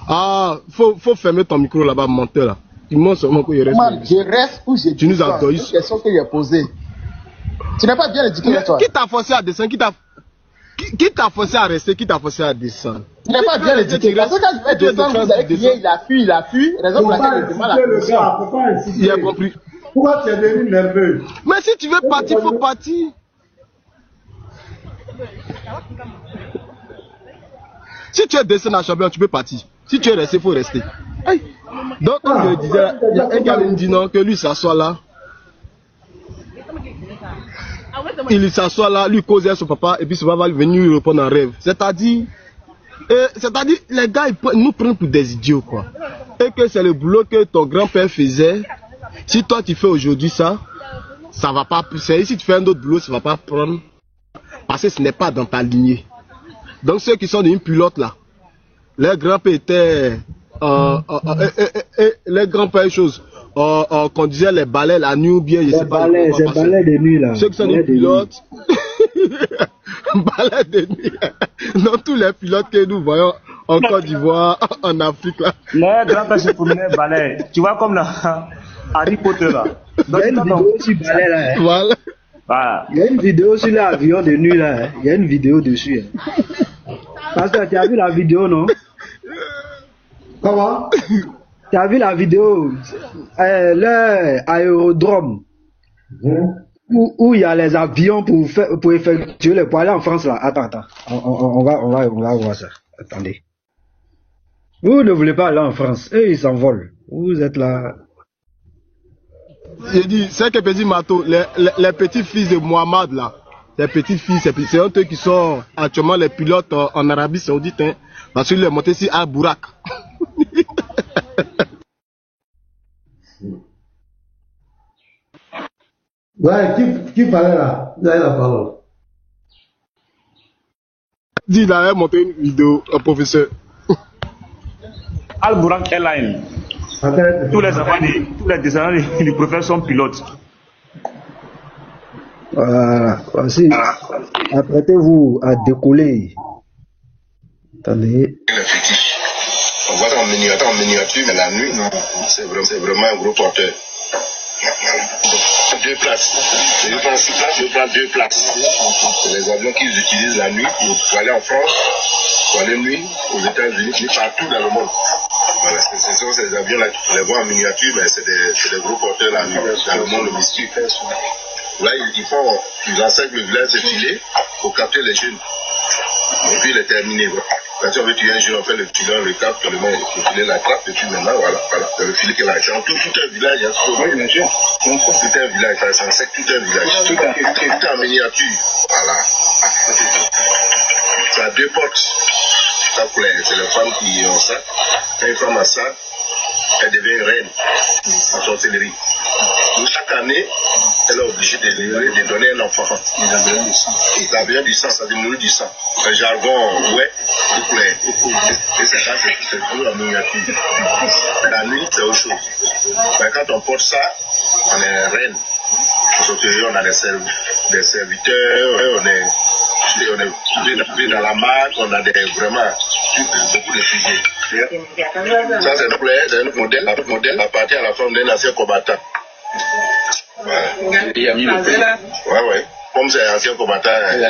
Ah, faut fermer ton micro là-bas, menteur là. Il montre seulement qu'il reste. Man, je reste où j'ai dit. Tu nous as donné. C'est une question que j'ai posée. Tu n'as pas bien éduqué toi. Qui t'a forcé à descendre? Qui t'a forcé à rester? Qui t'a forcé à descendre? Tu n'as pas bien éduqué. Parce que quand je vais descendre, vous avez crié, il a fui. Raison pour laquelle je demande la question. Il a compris. Pourquoi tu es devenu nerveux? Mais si tu veux partir, il faut partir. Si tu es descendu à Champion, tu peux partir. Si tu es resté, il faut rester. Hey. Donc, comme je le disais, il y a un gars qui me dit non, que lui s'assoit là. Il s'assoit là, lui cause à son papa, et puis son papa va venir lui répondre en rêve. C'est-à-dire, les gars, ils nous prennent pour des idiots, quoi. Et que c'est le boulot que ton grand-père faisait. Si toi tu fais aujourd'hui ça, ça va pas. Si tu fais un autre boulot, ça va pas prendre. Parce que ce n'est pas dans ta lignée. Donc ceux qui sont d'une pilote là, les grands-pères étaient. Les grands-pères, chose. Conduisaient les balais la nuit ou bien je sais pas. Les balais de nuit là. Ceux qui sont des pilotes. Balais de nuit. Non, tous les pilotes que nous voyons en Côte d'Ivoire, en Afrique là. Les grands-pères se promenaient balais. Tu vois comme là, Harry Potter là. Il y a une vidéo sur balais là. Hein. Voilà. Voilà. Il y a une vidéo sur l'avion de nuit là. Hein. Il y a une vidéo dessus. Hein. Parce que tu as vu la vidéo, non? Comment? Tu as vu la vidéo, l'aérodrome, où il y a les avions pour effectuer pour aller en France là. Attends. On va voir ça. Attendez. Vous ne voulez pas aller en France. Eux, ils s'envolent. Vous êtes là. J'ai dit, c'est que petit Mato, les petits-fils de Mohamed là, les petits-fils, c'est eux qui sont actuellement les pilotes en Arabie Saoudite, hein, parce qu'il est monté ici à Bourak. Ouais, qui parlait là? Vous avez la parole. Dis, il a monté une vidéo, un professeur. Al-Bourak Airline. Tous les descendants du prophète sont pilotes. Voilà. Voici. Apprêtez-vous à décoller. Attendez. On voit en miniature, mais la nuit, c'est vraiment un gros porteur. Deux places. Je prends deux places. C'est les avions qu'ils utilisent la nuit pour aller en France, pour aller nuit aux États-Unis, partout dans le monde. Voilà, ce sont ces avions-là, on les voit en miniature, mais c'est des gros porteurs la nuit, dans le monde mystique. Là, ils enseignent le village de filer pour capter les jeunes. Et puis il est terminé. Quand on veut tuer un jeune, on fait le filet, on le capte, le filet l'attrape, et puis maintenant, voilà, le filet qu'il a. C'est en tout un village, il y a tout. Oui, bien sûr. Tout un village, ça enseigne tout un village. Tout en miniature. Voilà. Ça a deux portes. C'est les femmes qui ont ça. Quand une femme a ça, elle devient reine en sorcellerie. Donc chaque année, elle est obligée de donner un enfant. Il a besoin du sang. Il a besoin du sang, ça veut dire du sang. Le jargon, ouais, Et c'est ça, c'est toujours la miniature. La nuit, c'est autre chose. Mais quand on porte ça, on est reine. On a des serviteurs, on est pris dans la marque, on a vraiment beaucoup de sujets. Ça, c'est notre modèle. Notre modèle appartient à la forme d'un ancien combattant. Voilà. Ouais. Comme c'est un ancien combattant, il y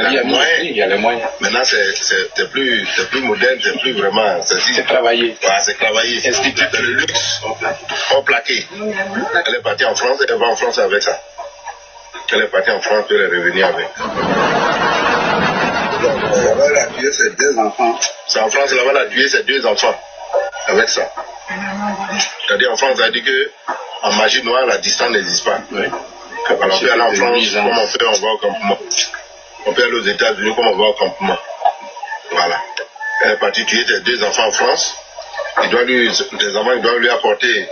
a les moyens. Maintenant, c'est plus moderne, c'est plus vraiment. C'est travaillé. Ouais, c'est travaillé. C'est le luxe. On plaqué. Elle est partie en France, elle va en France avec ça. Elle est partie en France, elle est revenue avec. Là-bas, elle a tué ses 2 enfants. C'est en France, là-bas, elle a tué ses 2 enfants. Avec ça. C'est-à-dire, en France, on a dit que en magie noire, la distance n'existe pas. Oui. Alors, on peut aller en France, comme on va au campement. On peut aller aux États-Unis, comme on va au campement. Voilà. Elle est partie tuer ses 2 enfants en France. Des enfants, ils doivent lui apporter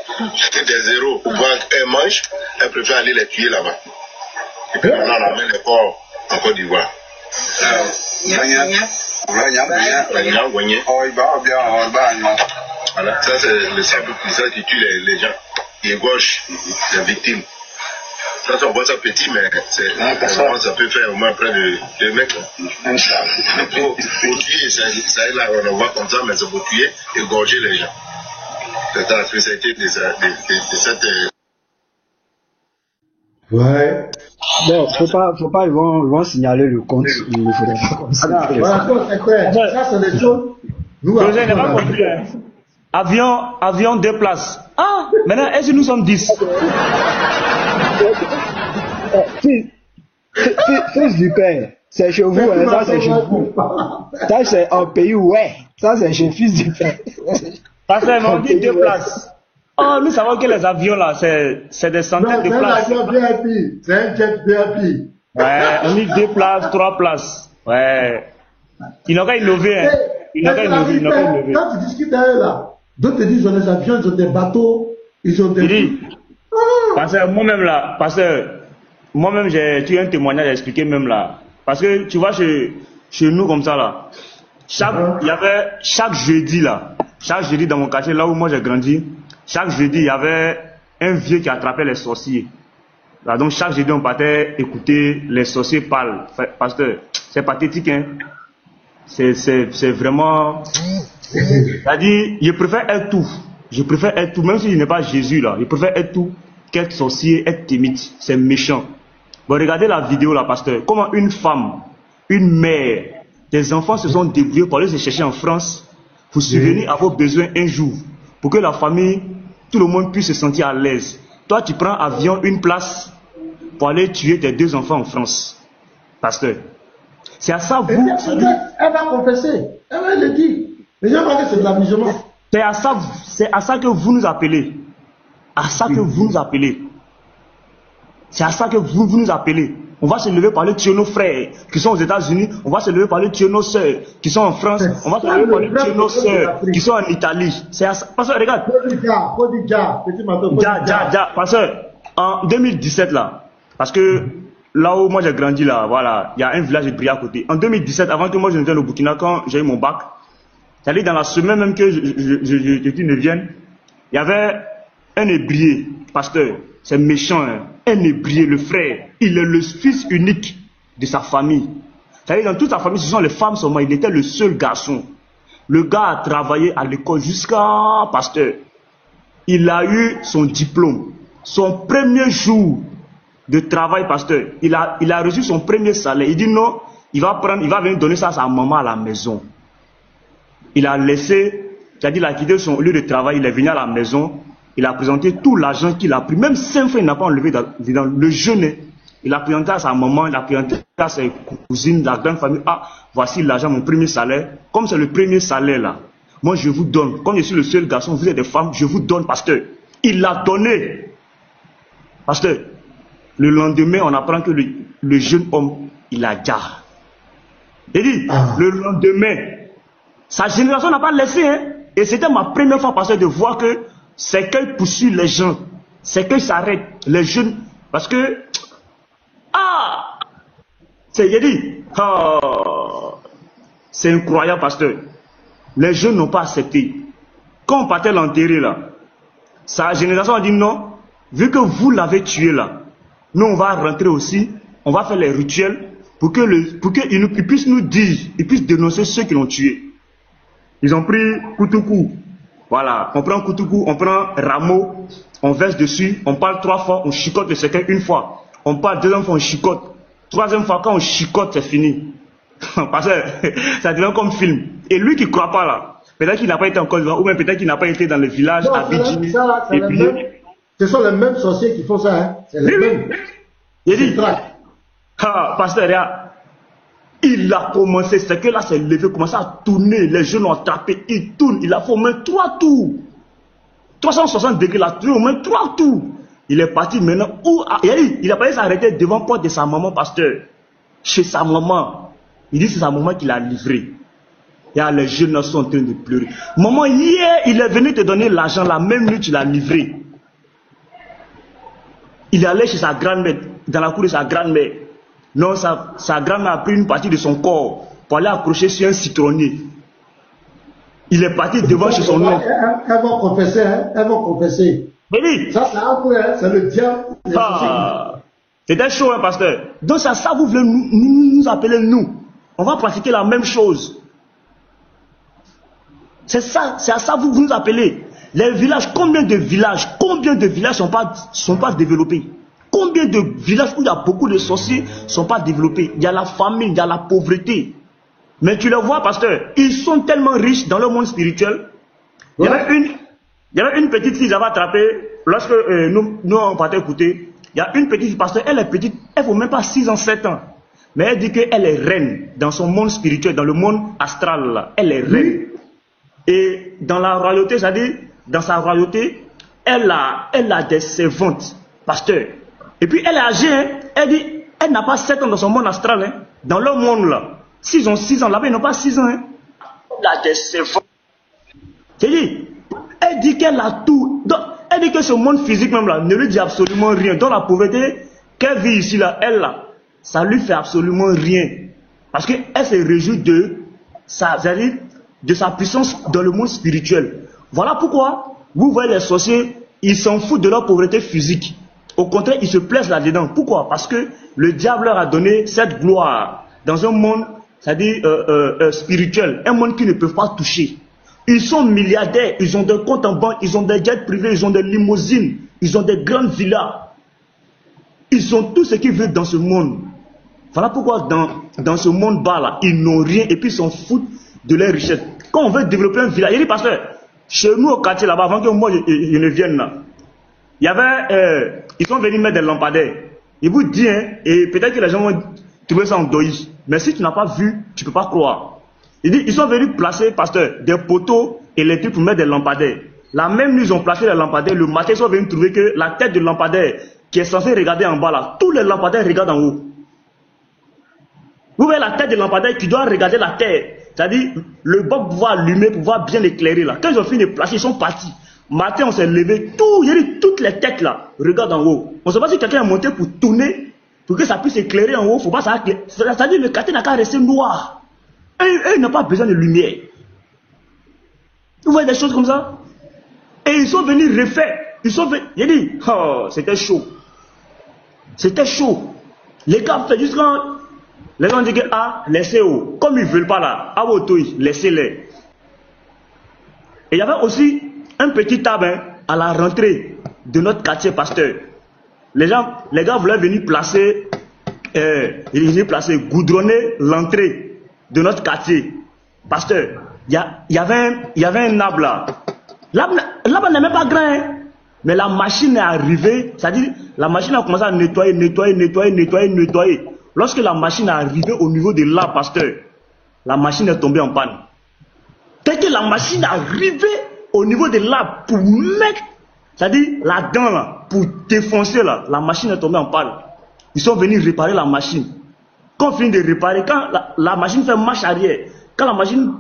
des zéros pour voir qu'elle mange. Elle préfère aller les tuer là-bas. Et puis maintenant, on amène les corps en Côte d'Ivoire. Voilà, ça c'est le sable puissant qui tue les gens, qui égorge les victimes. Ça, on voit ça petit, mais ça peut faire au moins près de 2 mètres. Pour tuer, ça est là, on le voit comme ça, mais c'est pour tuer, égorger les gens. C'est la spécialité de cette. Ouais. Bon, faut pas, ils vont signaler le compte, il ne faudrait pas comme ça. Voilà, c'est clair. Ça, c'est des choses. Nous, je n'ai pas compris. Avion 2 places. Ah, maintenant, est-ce que nous sommes 10? Fils du père, c'est chez vous, hein, ça c'est chez vous. Ça c'est un pays, ouais. Ça c'est chez fils du père. Parce qu'on dit 2 places. Oh, nous savons que les avions là, c'est des centaines de places. C'est un avion VIP, c'est un jet VIP. Ouais, on dit 2 places, 3 places. Ouais. Ils n'ont qu'à innover, hein. Ils n'ont qu'à innover. Quand tu discutes avec eux là, d'autres te disent ils ont des avions, ils ont des bateaux, ils ont des. Parce que moi-même là, moi-même j'ai eu un témoignage à expliquer même là. Parce que tu vois chez nous comme ça là, il y avait chaque jeudi dans mon quartier là où moi j'ai grandi, chaque jeudi il y avait un vieux qui attrapait les sorciers. Là, donc chaque jeudi on partait écouter les sorciers parler. Parce que c'est pathétique, hein. C'est vraiment. C'est-à-dire, je préfère être tout. Même si je n'ai pas Jésus là, je préfère être tout qu'être sorcier, être timide. C'est méchant. Bon, regardez la vidéo là, pasteur. Comment une femme, une mère, des enfants se sont débrouillés pour aller se chercher en France pour subvenir à vos besoins un jour. Pour que la famille, tout le monde puisse se sentir à l'aise. Toi, tu prends avion, 1 place pour aller tuer tes 2 enfants en France. Pasteur. C'est à ça vous. Elle va confesser. Elle va le dire. Les gens vont dire que c'est de la musulmane. C'est à ça que vous nous appelez. À ça que vous nous appelez. C'est à ça que vous nous appelez. On va se lever pour aller tuer nos frères qui sont aux États-Unis. On va se lever pour aller tuer nos sœurs qui sont en France. On va se lever pour aller tuer nos sœurs qui sont en Italie. C'est à ça. Parce que regarde. Parce que en 2017 là, parce que là où moi j'ai grandi là, voilà, il y a un village hébreu à côté. En 2017, avant que moi je ne vienne au Burkina, quand j'ai eu mon bac, c'est-à-dire dans la semaine même que je ne vienne, il y avait un hébreu, pasteur, c'est méchant, hein? Un hébreu, le frère, il est le fils unique de sa famille. C'est-à-dire dans toute sa famille, ce sont les femmes seulement, il était le seul garçon. Le gars a travaillé à l'école jusqu'à pasteur. Il a eu son diplôme. Son premier jour de travail, pasteur, il a reçu son premier salaire. Il dit non, il va venir donner ça à sa maman à la maison. Il a laissé, c'est-à-dire il a quitté son lieu de travail, il est venu à la maison, il a présenté tout l'argent qu'il a pris, même 5 francs il n'a pas enlevé dans le jeûne. Il a présenté à sa maman, il a présenté à ses cousines, la grande famille, ah, voici l'argent, mon premier salaire. Comme c'est le premier salaire là, moi je vous donne, comme je suis le seul garçon, vous êtes des femmes, je vous donne, pasteur. Il l'a donné. Pasteur, le lendemain, on apprend que le jeune homme, il a déjà. Il dit, le lendemain, sa génération n'a pas laissé, hein. Et c'était ma première fois, pasteur, de voir que c'est qu'elle poursuit les gens, c'est qu'elle s'arrête, les jeunes, parce que, c'est incroyable, pasteur. Les jeunes n'ont pas accepté. Quand on partait l'enterrer là, sa génération a dit non, vu que vous l'avez tué là, nous on va rentrer aussi, on va faire les rituels pour qu'ils puissent nous dire, ils puissent dénoncer ceux qui l'ont tué. Ils ont pris Koutoukou. Voilà, on prend Koutoukou, on prend Rameau, on verse dessus, on parle 3 fois, on chicote le cercueil 1 fois. On parle 2e fois, on chicote. 3e fois, quand on chicote, c'est fini. Parce que ça devient comme film. Et lui qui ne croit pas là, peut-être qu'il n'a pas été en Côte d'Ivoire, ou même peut-être qu'il n'a pas été dans le village à Bidjini. Ce sont les mêmes sorciers qui font ça. Hein. C'est les mêmes. Il dit, pasteur, il a commencé, c'est que là, c'est levé, commencé à tourner, les jeunes ont attrapé, il tourne, il a fait au moins 3 tours. 360 degrés, il a tourné au moins 3 tours. Il est parti maintenant, il a pas s'arrêter devant la porte de sa maman, pasteur. Chez sa maman. Il dit c'est sa maman qui l'a livré. Les jeunes sont en train de pleurer. Maman, hier, il est venu te donner l'argent, la même nuit, tu l'as livré. Il est allé chez sa grand-mère, dans la cour de sa grand-mère. Non, sa grand-mère a pris une partie de son corps pour aller accrocher sur un citronnier. Il est parti devant chez son oncle. Elles vont confesser, hein? Elles vont confesser. Oui. Ça, c'est le diable. C'était chaud, hein, pasteur. Donc, c'est à ça que vous voulez nous appeler, nous. On va pratiquer la même chose. C'est à ça que vous nous appelez. Les villages, combien de villages sont pas développés? Combien de villages où il y a beaucoup de sorciers ne sont pas développés? Il y a la famine, il y a la pauvreté. Mais tu le vois, pasteur, ils sont tellement riches dans le monde spirituel. Il y avait une petite fille, j'avais attrapé, lorsque nous on partait écouter. Il y a une petite fille, pasteur, elle est petite, elle ne vaut même pas 6 ans, 7 ans. Mais elle dit qu'elle est reine dans son monde spirituel, dans le monde astral. Là. Elle est reine. Et dans la royauté, c'est-à-dire, dans sa royauté, elle a des servantes, pasteur. Et puis elle est âgée, hein, elle dit, elle n'a pas 7 ans dans son monde astral, hein, dans leur monde là. S'ils ont 6 ans, là-bas ils n'ont pas 6 ans. Hein. Elle a des servantes. C'est-à-dire, elle dit qu'elle a tout. Donc, elle dit que ce monde physique même là ne lui dit absolument rien. Dans la pauvreté qu'elle vit ici là, elle là, ça lui fait absolument rien. Parce qu'elle se réjouit de sa puissance dans le monde spirituel. Voilà pourquoi, vous voyez les sorciers, ils s'en foutent de leur pauvreté physique. Au contraire, ils se plaisent là-dedans. Pourquoi? Parce que le diable leur a donné cette gloire dans un monde, c'est-à-dire spirituel, un monde qu'ils ne peuvent pas toucher. Ils sont milliardaires, ils ont des comptes en banque, ils ont des jets privés, ils ont des limousines, ils ont des grandes villas. Ils ont tout ce qu'ils veulent dans ce monde. Voilà pourquoi dans ce monde bas là, ils n'ont rien et puis ils s'en foutent de leur richesse. Quand on veut développer un village, il dit pasteur, chez nous au quartier là-bas, avant que moi je ne vienne là, il y avait, ils sont venus mettre des lampadaires. Ils vous disent, hein, et peut-être que les gens vont trouver ça en doïs, mais si tu n'as pas vu, tu ne peux pas croire. Il dit, ils sont venus placer, pasteur, des poteaux électriques pour mettre des lampadaires. La même nuit, ils ont placé les lampadaires. Le matin, ils sont venus trouver que la tête de lampadaire qui est censée regarder en bas là, tous les lampadaires regardent en haut. Vous voyez la tête de lampadaire qui doit regarder la terre. C'est-à-dire, le bas pour pouvoir allumer, pour pouvoir bien éclairer là. Quand ils ont fini de placer, ils sont partis. Matin, on s'est levé, toutes les têtes là regardent en haut. On ne sait pas si quelqu'un est monté pour tourner, pour que ça puisse éclairer en haut. Faut pas savoir que, c'est-à-dire, le quartier n'a qu'à rester noir. Et ils n'ont pas besoin de lumière. Vous voyez des choses comme ça? Et ils sont venus refaire. Ils sont venus. J'ai dit, oh, c'était chaud. C'était chaud. Les gars, fait juste quand les gens disent que, laissez-les. Comme ils ne veulent pas là, laissez-les. Et il y avait aussi un petit table à la rentrée de notre quartier, pasteur. Les gars voulaient venir placer, goudronner l'entrée de notre quartier. Pasteur, il y avait un arbre là. L'arbre n'est même pas grand, hein? Mais la machine est arrivée, c'est-à-dire la machine a commencé à nettoyer. Lorsque la machine est arrivée au niveau de l'arbre, pasteur, la machine est tombée en panne. Dès que la machine est arrivée au niveau de l'arbre pour mettre, c'est-à-dire la dent là, pour défoncer là, la machine est tombée en panne. Ils sont venus réparer la machine. Quand on finit de réparer, quand la machine fait marche arrière, quand la machine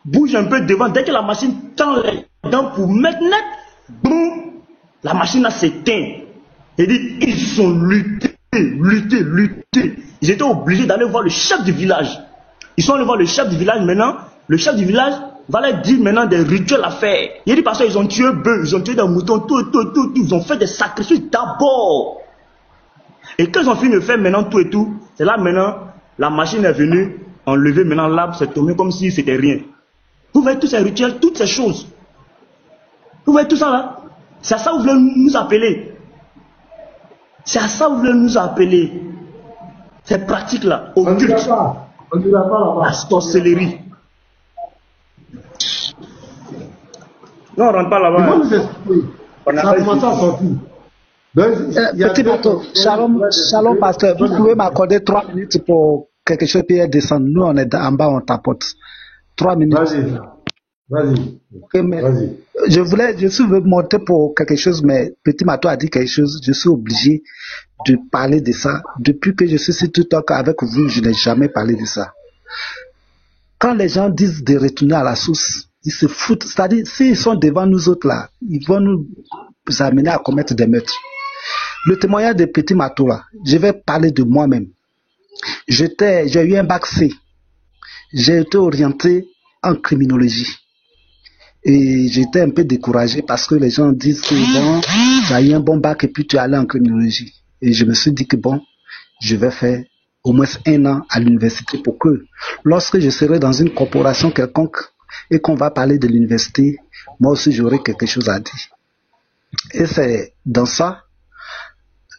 bouge un peu devant, dès que la machine tend les dents pour mettre net, boum, la machine a s'éteint. Et dit, ils ont lutté. Ils étaient obligés d'aller voir le chef du village. Ils sont allés voir le chef du village. Maintenant, le chef du village Va leur dire maintenant des rituels à faire. Il dit parce qu'ils ont tué bœufs, ils ont tué des moutons, tout. Ils ont fait des sacrifices d'abord. Et quand ils ont fini de faire maintenant tout et tout, c'est là maintenant, la machine est venue, enlever maintenant l'arbre, c'est tombé comme si c'était rien. Vous voyez tous ces rituels, toutes ces choses. Vous voyez tout ça là? C'est à ça que vous voulez nous appeler. C'est à ça que vous voulez nous appeler. Ces pratiques-là, occultes. On ne dira pas là-bas. La sorcellerie. Non, on ne rentre pas là-bas. Comment nous expliquer? Ça a commencé à sortir. Petit bateau, shalom pasteur, vous pouvez m'accorder 3 minutes pour quelque chose qui est descendu. Nous on est en bas, on tapote. 3 minutes. Vas-y. Okay, vas-y. Je suis venu monter pour quelque chose, mais Petit Mato a dit quelque chose, je suis obligé de parler de ça. Depuis que je suis sur TikTok avec vous, je n'ai jamais parlé de ça. Quand les gens disent de retourner à la source, ils se foutent. C'est-à-dire, s'ils sont devant nous autres là, ils vont nous amener à commettre des meurtres. Le témoignage de Petit Mato là, je vais parler de moi-même. J'ai eu un bac C. J'ai été orienté en criminologie. Et j'étais un peu découragé parce que les gens disent que bon, tu as eu un bon bac et puis tu es allé en criminologie. Et je me suis dit que bon, je vais faire au moins 1 an à l'université pour que lorsque je serai dans une corporation quelconque et qu'on va parler de l'université, moi aussi j'aurai quelque chose à dire. Et c'est dans ça,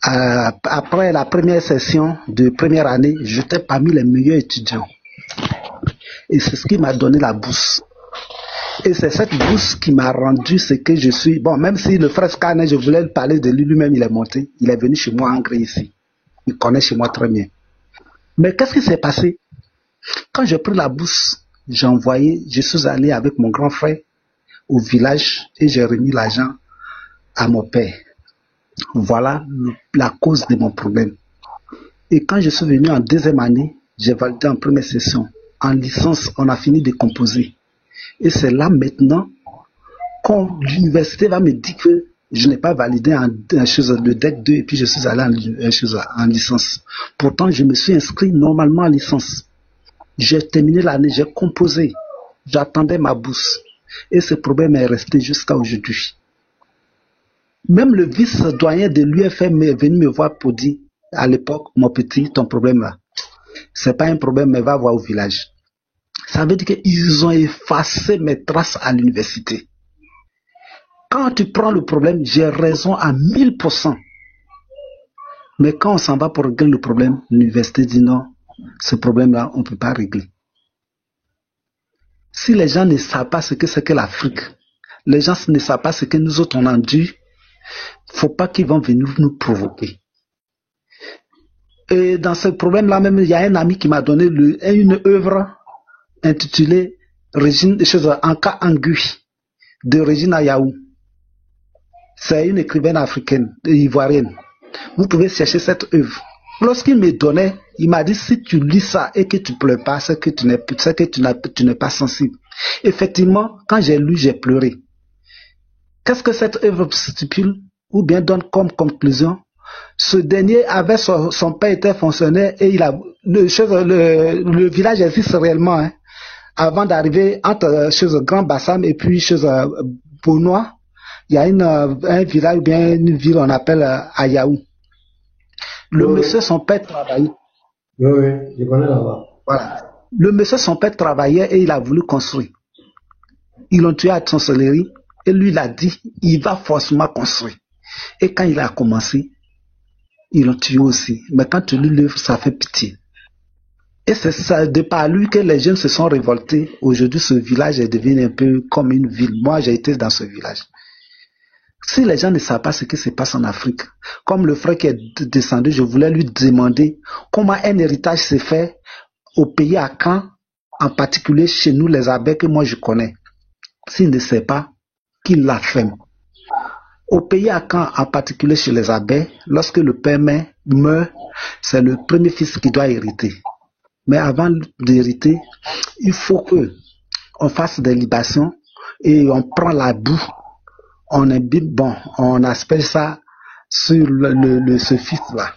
après la première session de première année, j'étais parmi les meilleurs étudiants. Et c'est ce qui m'a donné la bourse. Et c'est cette bourse qui m'a rendu ce que je suis. Bon, même si le frère Scanner, je voulais parler de lui-même, il est monté. Il est venu chez moi en Gré ici. Il connaît chez moi très bien. Mais qu'est-ce qui s'est passé? Quand j'ai pris la bourse, je suis allé avec mon grand frère au village et j'ai remis l'argent à mon père. Voilà la cause de mon problème. Et quand je suis venu en 2e année, j'ai validé en première session. En licence, on a fini de composer. Et c'est là maintenant quand l'université va me dire que je n'ai pas validé le DEC 2 et puis je suis allé en licence. Pourtant, je me suis inscrit normalement en licence. J'ai terminé l'année, j'ai composé. J'attendais ma bourse. Et ce problème est resté jusqu'à aujourd'hui. Même le vice-doyen de l'UFM est venu me voir pour dire, à l'époque, mon petit, ton problème là, c'est pas un problème, mais va voir au village. Ça veut dire qu'ils ont effacé mes traces à l'université. Quand tu prends le problème, j'ai raison à 1000%. Mais quand on s'en va pour régler le problème, l'université dit non, ce problème-là, on ne peut pas régler. Si les gens ne savent pas ce que c'est que l'Afrique, les gens ne savent pas ce que nous autres on a dû, il ne faut pas qu'ils vont venir nous provoquer. Et dans ce problème-là même, il y a un ami qui m'a donné une œuvre intitulée Anka Angui de Regina Yaou. C'est une écrivaine africaine, ivoirienne. Vous pouvez chercher cette œuvre. Lorsqu'il me donnait, il m'a dit si tu lis ça et que tu ne pleures pas, c'est que tu n'es pas sensible. Effectivement, quand j'ai lu, j'ai pleuré. Qu'est-ce que cette œuvre stipule ou bien donne comme conclusion? Ce dernier avait son père était fonctionnaire et le village existe réellement. Hein. Avant d'arriver entre Grand Bassam et puis Bonois, il y a un village ou bien une ville on appelle Ayaou. Le monsieur, son père travaillait. Oui, je connais là-bas. Voilà. Le monsieur, son père travaillait et il a voulu construire. Ils l'ont tué à sorcellerie et lui, il a dit, il va forcément construire. Et quand il a commencé, ils l'ont tué aussi. Mais quand tu lis l'œuvre, ça fait pitié. Et c'est ça, de par lui que les jeunes se sont révoltés. Aujourd'hui, ce village est devenu un peu comme une ville. Moi, j'ai été dans ce village. Si les gens ne savent pas ce qui se passe en Afrique, comme le frère qui est descendu, je voulais lui demander comment un héritage se fait au pays à Caen, en particulier chez nous les abbés que moi je connais. S'il ne sait pas, qu'il l'a fait. Au pays à Caen, en particulier chez les abbés, lorsque le père meurt, c'est le premier fils qui doit hériter. Mais avant d'hériter, il faut qu'on fasse des libations et on prend la boue. On imbibe, on asperge ça sur ce fils-là.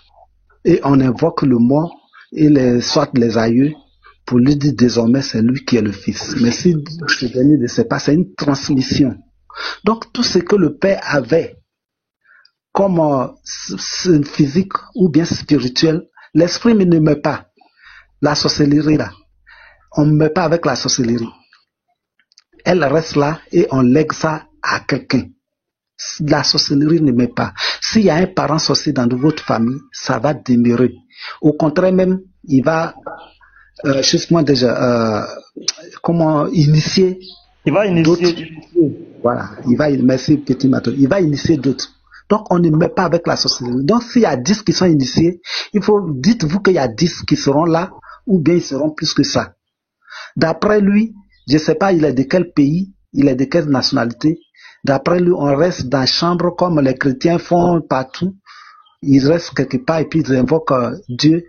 Et on invoque le mort et soit les aïeux pour lui dire désormais c'est lui qui est le fils. Mais si ce dernier ne sait pas, c'est une transmission. Donc tout ce que le père avait comme physique ou bien spirituel, l'esprit ne meurt pas. La sorcellerie là, on ne meurt pas avec la sorcellerie. Elle reste là et on lègue ça à quelqu'un. La sorcellerie ne meurt pas. S'il y a un parent sorcier dans votre famille, ça va demeurer. Au contraire même, il va, justement déjà, comment initier. Il va initier. Voilà, merci petit matin. Il va initier d'autres. Donc on ne met pas avec la sorcellerie. Donc s'il y a 10 qui sont initiés, dites-vous qu'il y a 10 qui seront là, ou bien ils seront plus que ça. D'après lui, je ne sais pas il est de quel pays, il est de quelle nationalité. D'après lui, on reste dans la chambre comme les chrétiens font partout. Ils restent quelque part et puis ils invoquent Dieu.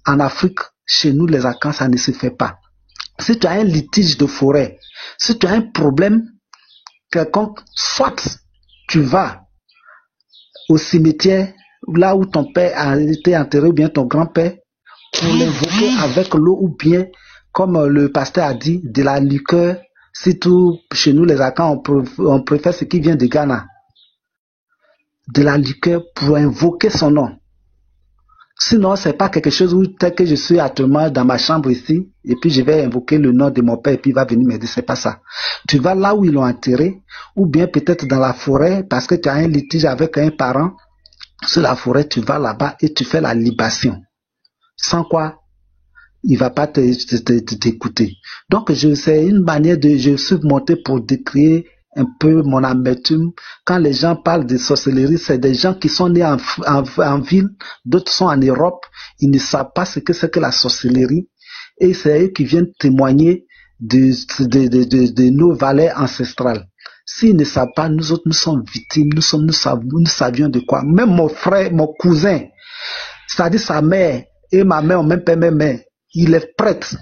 En Afrique, chez nous les Akans, ça ne se fait pas. Si tu as un litige de forêt, si tu as un problème quelconque, soit tu vas au cimetière, là où ton père a été enterré, ou bien ton grand-père, pour l'invoquer avec l'eau, ou bien, comme le pasteur a dit, de la liqueur. Surtout chez nous les Akans, on préfère ce qui vient de Ghana. De la liqueur pour invoquer son nom. Sinon, c'est pas quelque chose où tel que je suis actuellement dans ma chambre ici, et puis je vais invoquer le nom de mon père, et puis il va venir m'aider. C'est pas ça. Tu vas là où ils l'ont enterré, ou bien peut-être dans la forêt, parce que tu as un litige avec un parent. Sur la forêt, tu vas là-bas et tu fais la libation. Sans quoi, il va pas t'écouter. Donc, c'est une manière je suis monté pour décrire un peu mon amertume. Quand les gens parlent de sorcellerie, c'est des gens qui sont nés en ville, d'autres sont en Europe, ils ne savent pas ce que c'est que la sorcellerie, et c'est eux qui viennent témoigner de nos valeurs ancestrales. S'ils ne savent pas, nous autres, nous sommes victimes, nous savions de quoi. Même mon frère, mon cousin, c'est-à-dire sa mère et ma mère ont même pas même mère. Il est prêtre.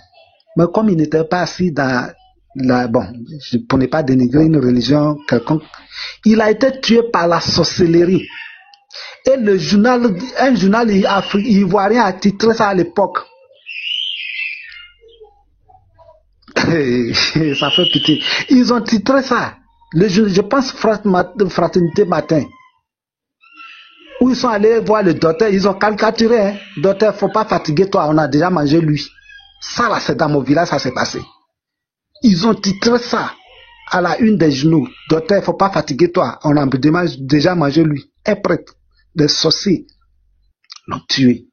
Mais comme il n'était pas assis dans bon, je ne pourrais pas dénigrer une religion quelconque, il a été tué par la sorcellerie. Et un journal ivoirien a titré ça à l'époque. Ça fait pitié. Ils ont titré ça. Je pense Fraternité Matin. Où ils sont allés voir le docteur, ils ont caricaturé. Hein. Docteur, faut pas fatiguer toi, on a déjà mangé lui. Ça là, c'est dans mon village, ça s'est passé. Ils ont titré ça à la une des journaux. Docteur, faut pas fatiguer toi, on a déjà mangé lui. Un prêtre, des sorciers l'ont tué.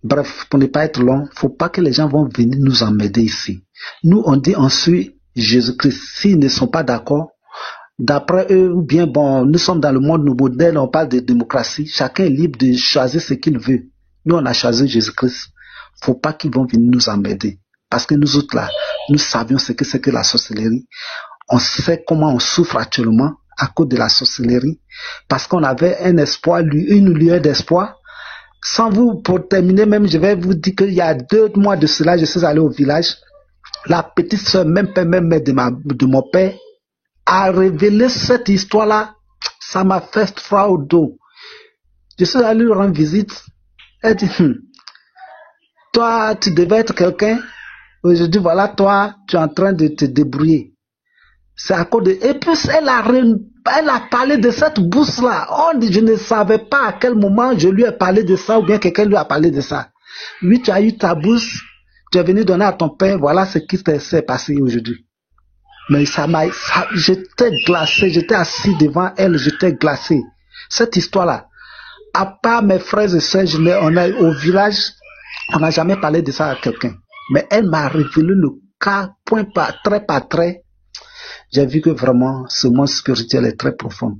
Bref, pour ne pas être long, faut pas que les gens vont venir nous emmerder ici. Nous, on dit on suit Jésus-Christ. S'ils ne sont pas d'accord, d'après eux, ou bien bon, nous sommes dans le monde moderne, on parle de démocratie, chacun est libre de choisir ce qu'il veut. Nous, on a choisi Jésus-Christ. Faut pas qu'ils vont venir nous emmerder. Parce que nous autres là, nous savions ce que c'est que la sorcellerie. On sait comment on souffre actuellement à cause de la sorcellerie. Parce qu'on avait un espoir, une lueur d'espoir. Sans vous, pour terminer même, je vais vous dire qu'il y a 2 mois de cela, je suis allé au village. La petite soeur, même de mon père, a révélé cette histoire-là. Ça m'a fait froid au dos. Je suis allé lui rendre visite. Elle dit, toi, tu devais être quelqu'un. Aujourd'hui, voilà, toi, tu es en train de te débrouiller. C'est à cause de... Et puis, elle a parlé de cette bourse-là. Oh, je ne savais pas à quel moment je lui ai parlé de ça ou bien quelqu'un lui a parlé de ça. Oui, tu as eu ta bourse, tu es venu donner à ton père, voilà ce qui s'est passé aujourd'hui. Mais j'étais glacé, j'étais assis devant elle, j'étais glacé. Cette histoire-là, à part mes frères et sœurs, on a au village, on n'a jamais parlé de ça à quelqu'un. Mais elle m'a révélé le cas, point par trait. J'ai vu que vraiment, ce monde spirituel est très profond.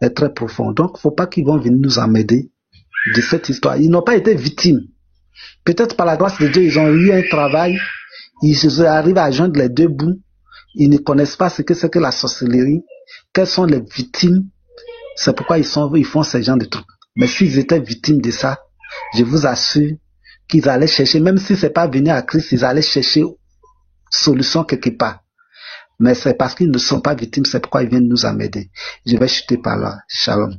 Donc, il ne faut pas qu'ils vont venir nous emmerder de cette histoire. Ils n'ont pas été victimes. Peut-être par la grâce de Dieu, ils ont eu un travail. Ils arrivent à joindre les 2 bouts. Ils ne connaissent pas ce que c'est que la sorcellerie. Quelles sont les victimes. C'est pourquoi ils font ce genre de trucs. Mais s'ils étaient victimes de ça, je vous assure qu'ils allaient chercher, même si ce n'est pas venu à Christ, ils allaient chercher solution quelque part. Mais c'est parce qu'ils ne sont pas victimes, c'est pourquoi ils viennent nous emmerder. Je vais chuter par là. Shalom.